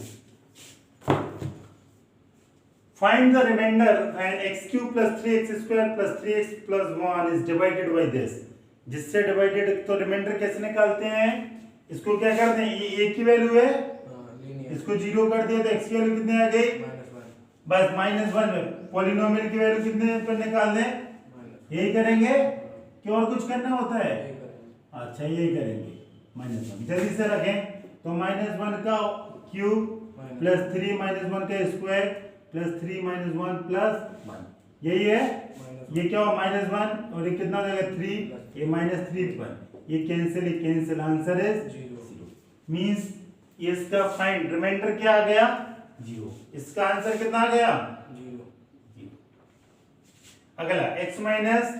find the remainder when x cube plus 3x square plus 3x plus 1 is divided by this, जिससे डिवाइडेड, तो रिमाइंडर कैसे निकालते हैं, इसको क्या करते हैं, ये a की वैल्यू है, इसको 0 कर दिया तो x की वैल्यू कितनी आ गई, बस -1 में पॉलिनोमियल की वैल्यू कितने पर निकाल दें, यही करेंगे कि और कुछ करना होता है, अच्छा यही करेंगे -1, जल्दी से रखें, तो -1 का क्यूब प्लस 3 -1 का स्क्वायर प्लस 3 -1 प्लस 1, यही है, ये क्या हो -1 और ये कितना हो जाएगा 3, ये -3 पर ये कैंसिल, आंसर है 0, मींस इसका फाइंड रिमाइंडर क्या आ गया 0, इसका आंसर कितना आ गया 0। अगला x माइनस,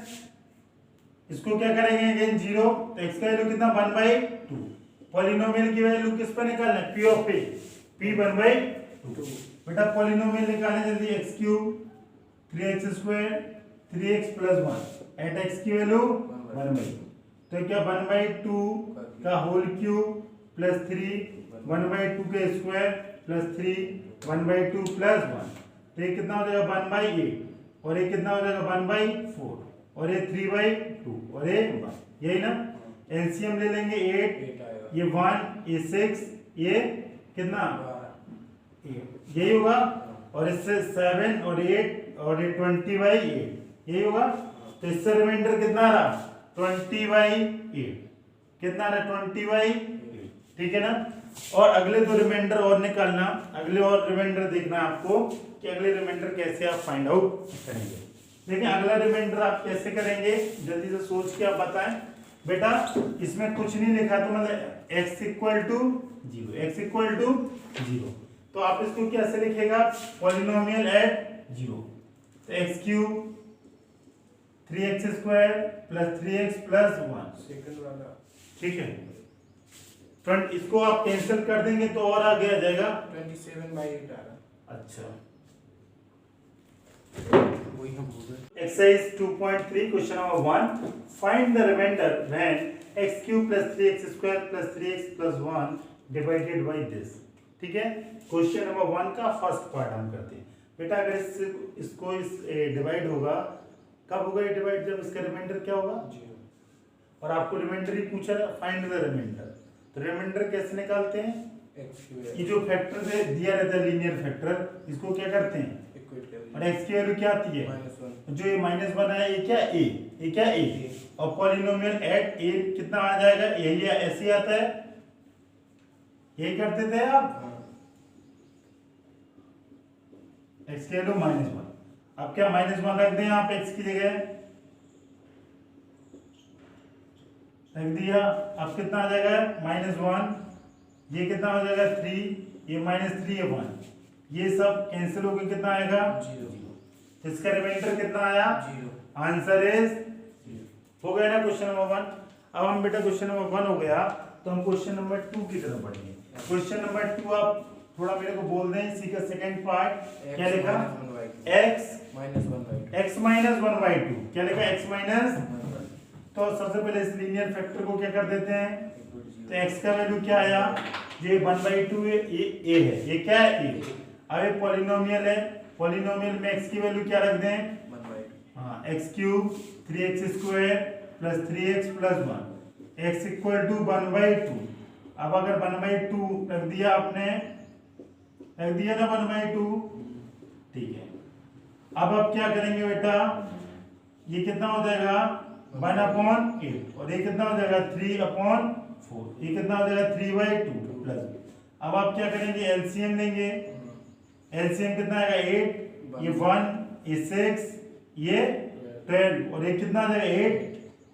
इसको क्या करेंगे अगेन 0, तो x का वैल्यू कितना 1/2, पॉलिनोमियल की वैल्यू किस पर निकालना है, p ऑफ p 1/2, बेटा पॉलिनोमियल निकालना जल्दी, x cube 3x square 3x plus 1 at x की वैल्यू 1/2, तो क्या 1/2 का होल क्यूब प्लस 3 1/2 के स्क्वायर प्लस 3 1/2 प्लस 1, तो ये कितना हो जाएगा 1/8 और ये कितना हो जाएगा 1/4 और ये 3/2 और ये 1, यही ना, एलसीएम ले लेंगे 8, ये 1 ये 6 ये कितना 8, यही होगा, और इससे 7 और 8 और ये 20/8, यही होगा, तो इससे रिमाइंडर कितना आ रहा 20/8, कितना आ रहा 20/8, ठीक है ना। और अगले 2 रिमाइंडर और निकालना, अगले और रिमाइंडर देखना है आपको कि अगले रिमाइंडर कैसे आप फाइंड आउट करेंगे। देखिए अगला रिमाइंडर आप कैसे करेंगे, जल्दी से सोच के आप बताएं बेटा, इसमें कुछ नहीं लिखा तो मतलब x इक्वल टू 0, तो आप इसको कैसे लिखेगा, पॉलिनोमियल एट 0, तो x cube 3x square plus 3x plus 1, second वाला ठीक है, फ्रंट इसको आप कैंसिल कर देंगे तो और आगे आ जाएगा 27/8 आ रहा, अच्छा वही हम बोल रहे। Exercise 2.3 question number 1, find the remainder when x cube plus 3x square plus 3x plus 1 divided by this, ठीक है। क्वेश्चन नंबर 1 का फर्स्ट पार्ट हम करते हैं बेटा, अगर इसको डिवाइड होगा, कब होगा ये डिवाइड, जब इसका रिमाइंडर क्या होगा 0, और आपको रिमाइंडर ही पूछा है, फाइंड द रिमाइंडर, तो रिमाइंडर कैसे निकालते हैं, ये जो फैक्टर से दिया रहता है लीनियर फैक्टर, इसको क्या करते हैं और x की वैल्यू क्या आती है -1, जो ये -1 है ये क्या a, और पॉलिनोमियल एट a कितना आ जाएगा, यही ऐसे आता है, यही करते थे आप, x की वैल्यू -1। अब क्या -1 रख दें आप x की जगह, रख दिया। अब कितना आ जाएगा -1, ये कितना हो जाएगा 3, ये -3 है 1, ये सब कैंसिल होकर कितना आएगा 0 इसका रिमाइंडर कितना आया 0 आंसर इज 0 हो गया ना क्वेश्चन नंबर 1। अब हम बेटा क्वेश्चन नंबर 1 हो गया तो हम क्वेश्चन नंबर 2 की तरफ बढ़ेंगे। क्वेश्चन नंबर 2 आप थोड़ा मेरे को बोल दें, इसी का सेकंड पार्ट क्या लिखा x -1/2 क्या लिखा x माइनस। तो सबसे पहले इस लीनियर फैक्टर को क्या कर देते हैं, तो x का वैल्यू क्या आया, ये 1/2 है, ये a है, ये क्या है a। अब ये पॉलिनोमियल है, पॉलिनोमियल में x की वैल्यू क्या रख दें 1/2 हाँ x³ 3x² + 3x + 1 x = 1/2। अब अगर 1/2 रख दिया आपने, रख दिया ना 1/2, ठीक है। अब क्या करेंगे बेटा, ये कितना हो जाएगा 1/8 और ये कितना हो जाएगा 3/4, ये कितना हो जाएगा 3/2 प्लस। अब आप क्या करेंगे एलसीएम लेंगे, एलसीएम कितना आएगा 8, ये 1, ये 6, ये 12 और ये कितना आ जाएगा 8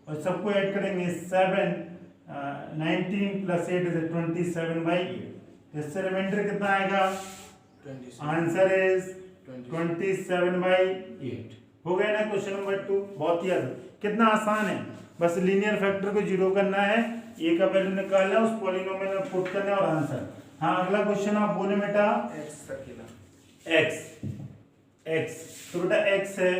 और सबको ऐड करेंगे 7, 19 + 8 इज 27/8। इससे रिमाइंडर कितना आएगा, आंसर इज 27/8। हो गया ना क्वेश्चन नंबर 2, बहुत ही कितना आसान है, बस लीनियर फैक्टर को जीरो करना है, ए का वैल्यू निकालना है, उस पॉलिनोमियल में पुट करना है और आंसर। हाँ अगला क्वेश्चन आप बोले बेटा x, तो बेटा x है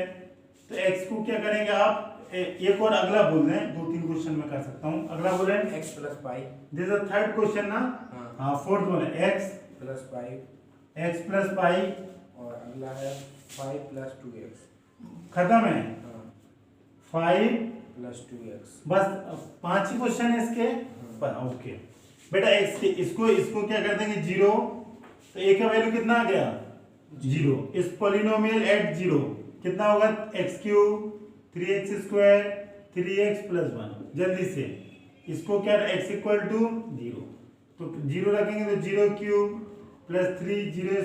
तो x को क्या करेंगे आप, एक और अगला बोल दें, 2-3 क्वेश्चन में कर सकता हूँ। अगला बोले x + π this is third question ना, हाँ फोर्थ बोले x + π + π और अगला है 5 + 2x। खत्म है 5 + 2x। बस 5 ही क्वेश्चन है इसके। ओके बेटा x के इसको क्या कर देंगे 0, तो a का वैल्यू कितना आ गया 0। इस पॉलिनोमियल एट 0 कितना होगा x³ 3x² 3x + 1। जल्दी से इसको क्या x = 0, तो 0 रखेंगे तो 0³ + 3 0²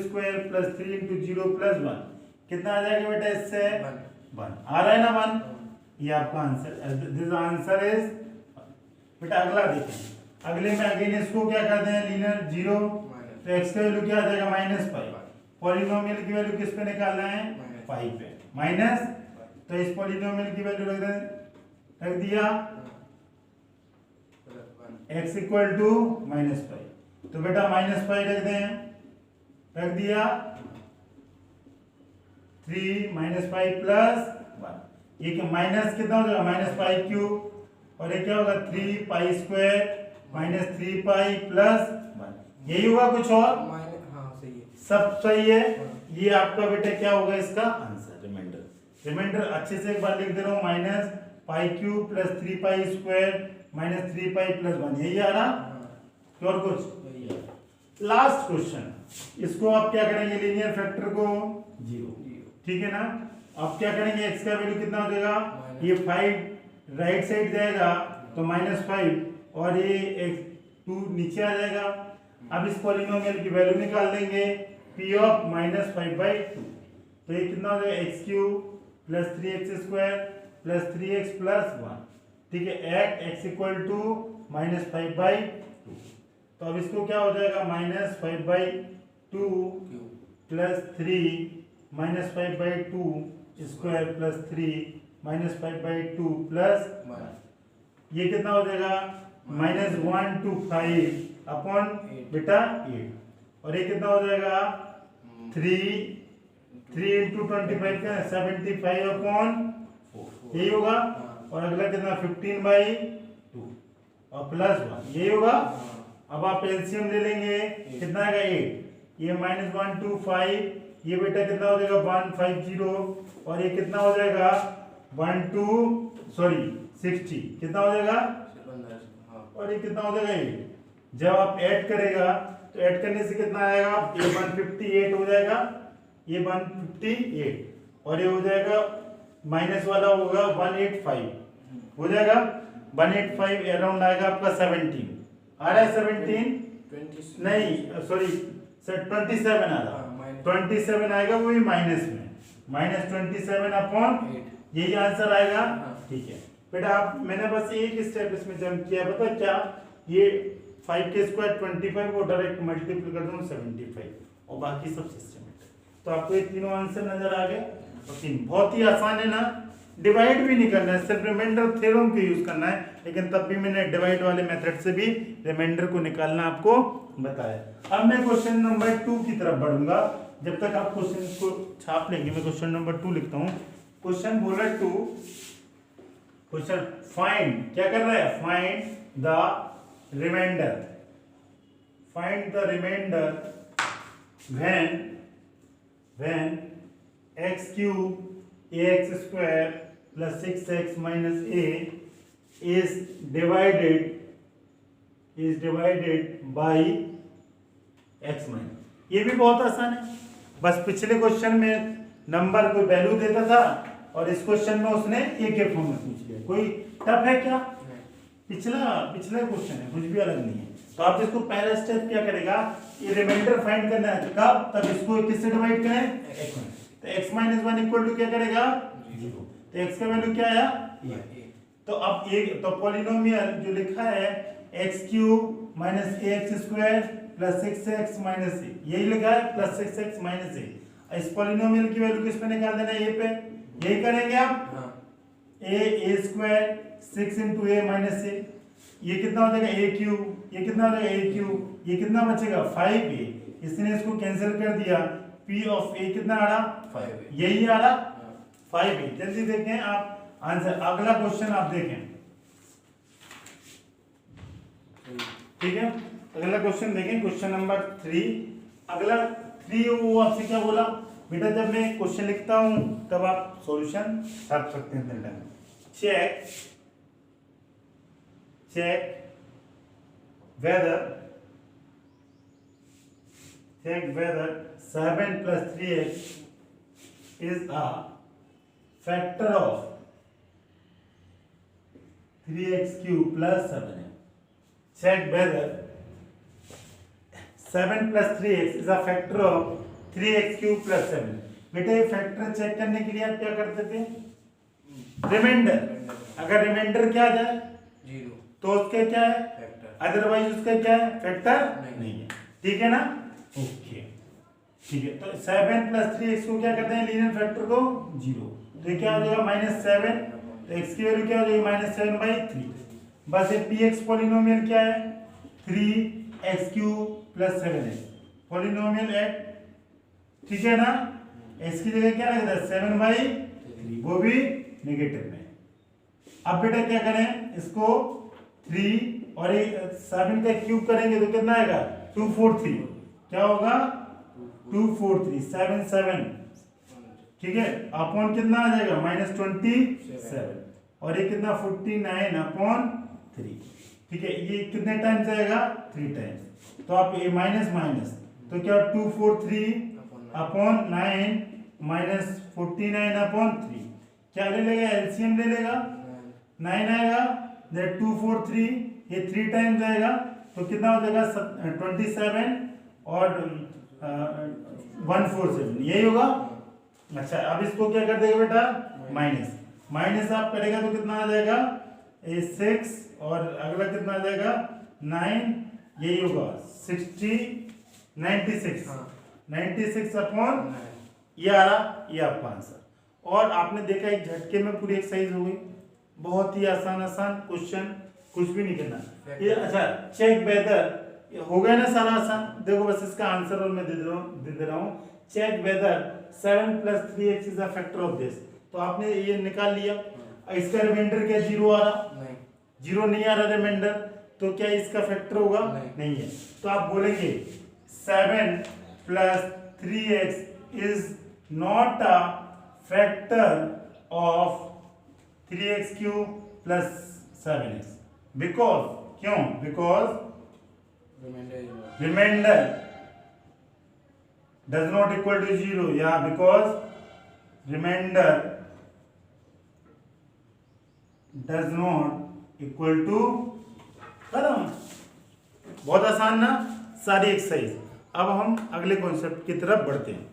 + 3 × 0 + 1 कितना आ जाएगा बेटा, इससे 1 आ रहा है ना 1, ये आपका आंसर, दिस आंसर इज। बेटा अगला देखें, अगले में अगेन इसको क्या कर दें लीनियर 0, तो x का वैल्यू क्या आ जाएगा -5। पॉलिनोमियल की वैल्यू किस पे निकालना है 5 पे, माइनस, तो इस पॉलिनोमियल की वैल्यू रख दिया x = -5, तो बेटा -5 रख दें, रख दिया 3 -5 + 1, ये क्या माइनस कितना हो जाएगा -5³ और ये क्या होगा 3π² -3π + 1, यही होगा कुछ और, हाँ सही है, सब सही है। ये आपका बेटा क्या होगा इसका आंसर, रिमाइंडर अच्छे से एक बार लिख दे रहा हूँ, -π³ + 3π² -3π + 1, यही आ रहा और कुछ। लास्ट क्वेश्चन, इसको आप क्या करेंगे लीनियर फैक्टर को 0, ठीक है ना। अब क्या करेंगे x का वैल्यू कितना हो जाएगा, ये 5 राइट साइड जाएगा तो -5 और ये 2 नीचे आ जाएगा। अब इस पॉलिनोमियल की वैल्यू निकाल देंगे p of -5/2, तो ये कितना हो जाएगा x³ + 3x² + 3x + 1, ठीक है, एट x = -5/2। तो अब इसको क्या हो जाएगा -5/2 + 3 -5/2 स्क्वायर + 3 -5/2 + 1, ये कितना हो जाएगा -1 to 5 अपॉन बेटा 8 और ये कितना हो जाएगा 3 × 25 का 75/4, यही होगा। और अगला कितना 15/2 और +1, यही होगा। अब आप एलसीएम ले लेंगे, कितना आएगा 8, ये -1 to 5, ये बेटा कितना हो जाएगा 150 और ये कितना हो जाएगा 60, कितना हो जाएगा और ये कितना हो जाएगा 8। जब आप ऐड करेगा तो ऐड करने से कितना आएगा, ये 158 हो जाएगा, ये 158 और ये हो जाएगा माइनस वाला होगा 185 हो जाएगा, 185 अराउंड आएगा आपका 17 आ रहा है, 17 नहीं सॉरी सर 27 आ रहा, 27 आएगा वो भी माइनस में, -27 अपॉन 8। यही आंसर आएगा। हाँ। ठीक है बेटा, आप मैंने बस एक स्टेप इसमें जंप किया, पता क्या, ये 5 के स्क्वायर 25 वो डायरेक्ट मल्टीपल कर दूं 75 और बाकी सब सिस्टमेटिक। तो आपको ये तीनों आंसर नजर आ गए। और तीन बहुत ही आसान है ना, डिवाइड भी नहीं करना है, सिर्फ रिमाइंडर थ्योरम को यूज करना है, लेकिन तब भी मैंने डिवाइड वाले मेथड से भी रिमाइंडर को निकालना आपको बताया। अब मैं क्वेश्चन नंबर 2 की तरफ बढ़ूंगा, जब तक आप क्वेश्चन को छाप लेंगे मैं क्वेश्चन नंबर 2 लिखता हूँ। क्वेश्चन बोला 2, क्वेश्चन फाइंड, क्या कर रहा है, find the remainder, find the remainder when x cube ax square plus 6x minus a is divided by x minus। ये भी बहुत आसान है, बस पिछले क्वेश्चन में नंबर को वैल्यू देता था और इस क्वेश्चन में उसने a के फॉर्म में पूछ लिया। कोई टफ है क्या? पिछला क्वेश्चन है, कुछ भी अलग नहीं है। तो आप इसको पहला स्टेप क्या करेगा, ये रिमाइंडर फाइंड करना है, कब, तब इसको किससे डिवाइड करें, x में। तो x माइनस 1 इक्वल टू क्या करेगा, 0। तो x का वैल्यू क्या आया, a। तो अब एक तो पॉलिनोमियल जो लिखा है x cube minus ax square plus 6x minus a, यही लिखा है प्लस 6x माइनस a। इस पॉलिनोमियल की वैल्यू किस पे निकाल देना है, a पे। यही करेंगे आप, a square 6 into a minus a, ये कितना हो जाएगा a क्यूब, ये कितना हो जाएगा a क्यूब, ये कितना बचेगा 5a। इसने इसको कैंसिल कर दिया, p ऑफ a कितना आ रहा, 5a, यही आ रहा 5a। जल्दी देखें आप आंसर। अगला क्वेश्चन आप देखें, ठीक है, अगला क्वेश्चन देखें, क्वेश्चन नंबर 3। अगला 3 वो आपसे क्या बोला बेटा, जब मैं क्वेश्चन लिखता हूं तब आप सॉल्यूशन छाप सकते हैं। check whether 7 plus 3x is a factor of 3x cube plus 7x। check whether 7 plus 3x is a factor of 3x cube plus 7। बेटा ये फैक्टर चेक करने के लिए आप क्या करते थे, रिमाइंडर। अगर रिमाइंडर क्या आ जाए 0 तो उसके क्या है फैक्टर, अदरवाइज उसका क्या है फैक्टर नहीं है। ठीक है ना, ओके ठीक है। तो 7 प्लस 3x को क्या करते हैं, लीनियर फैक्टर को 0। तो ये क्या हो जाएगा -7, तो x की वैल्यू क्या हो जाएगी -7/3। बस ये px पॉलिनोमियल क्या है 3x³ plus 7x, polynomial eight, ठीक है ना। x की जगह क्या लगता है 7/3, वो भी नेगेटिव में। अब बेटा क्या करें, इसको 3 और 7 का क्यूब करेंगे तो कितना आएगा 243, क्या होगा 243, 7 7, ठीक है, अपॉन कितना आ जाएगा -27, और ये कितना 49/3, ठीक है। ये कितने टाइम्स आएगा 3 टाइम्स। तो आप ये माइनस माइनस तो क्या 243/9 -49/3, क्या ले लेगा, एलसीएम ले लेगा, 9 आएगा, 243, ये 3 टाइम्स आएगा तो कितना हो जाएगा 27 और 147, यही होगा। अच्छा अब इसको क्या कर देगा बेटा, माइनस आप करेगा तो कितना आ जाएगा 6 और अगला कितना आ जाएगा 9, यही होगा 96 अपॉन ये आ रहा, ये आपका आंसर। और आपने देखा एक झटके में पूरी एक्सरसाइज हो गई, बहुत ही आसान क्वेश्चन, कुछ भी नहीं करना ये। अच्छा चेक वेदर हो गया ना सारा आसान, देखो बस इसका आंसर और मैं दे रहा हूँ। Check whether 7 plus 3x is a factor of this, तो आपने ये निकाल लिया। इसका रिमाइंडर क्या 0 आ रहा, 0 नहीं आ रहा रिमाइंडर, तो क्या इसका फैक्टर होगा, नहीं है। तो आप बोलेंगे 7 plus 3x is not a factor of 3x³ plus 7x, because, क्यों, because remainder does not equal to 0, yeah, because remainder does not equal to, खत्म। बहुत आसान ना सारी एक्सरसाइज। अब हम अगले कॉन्सेप्ट की तरफ बढ़ते हैं।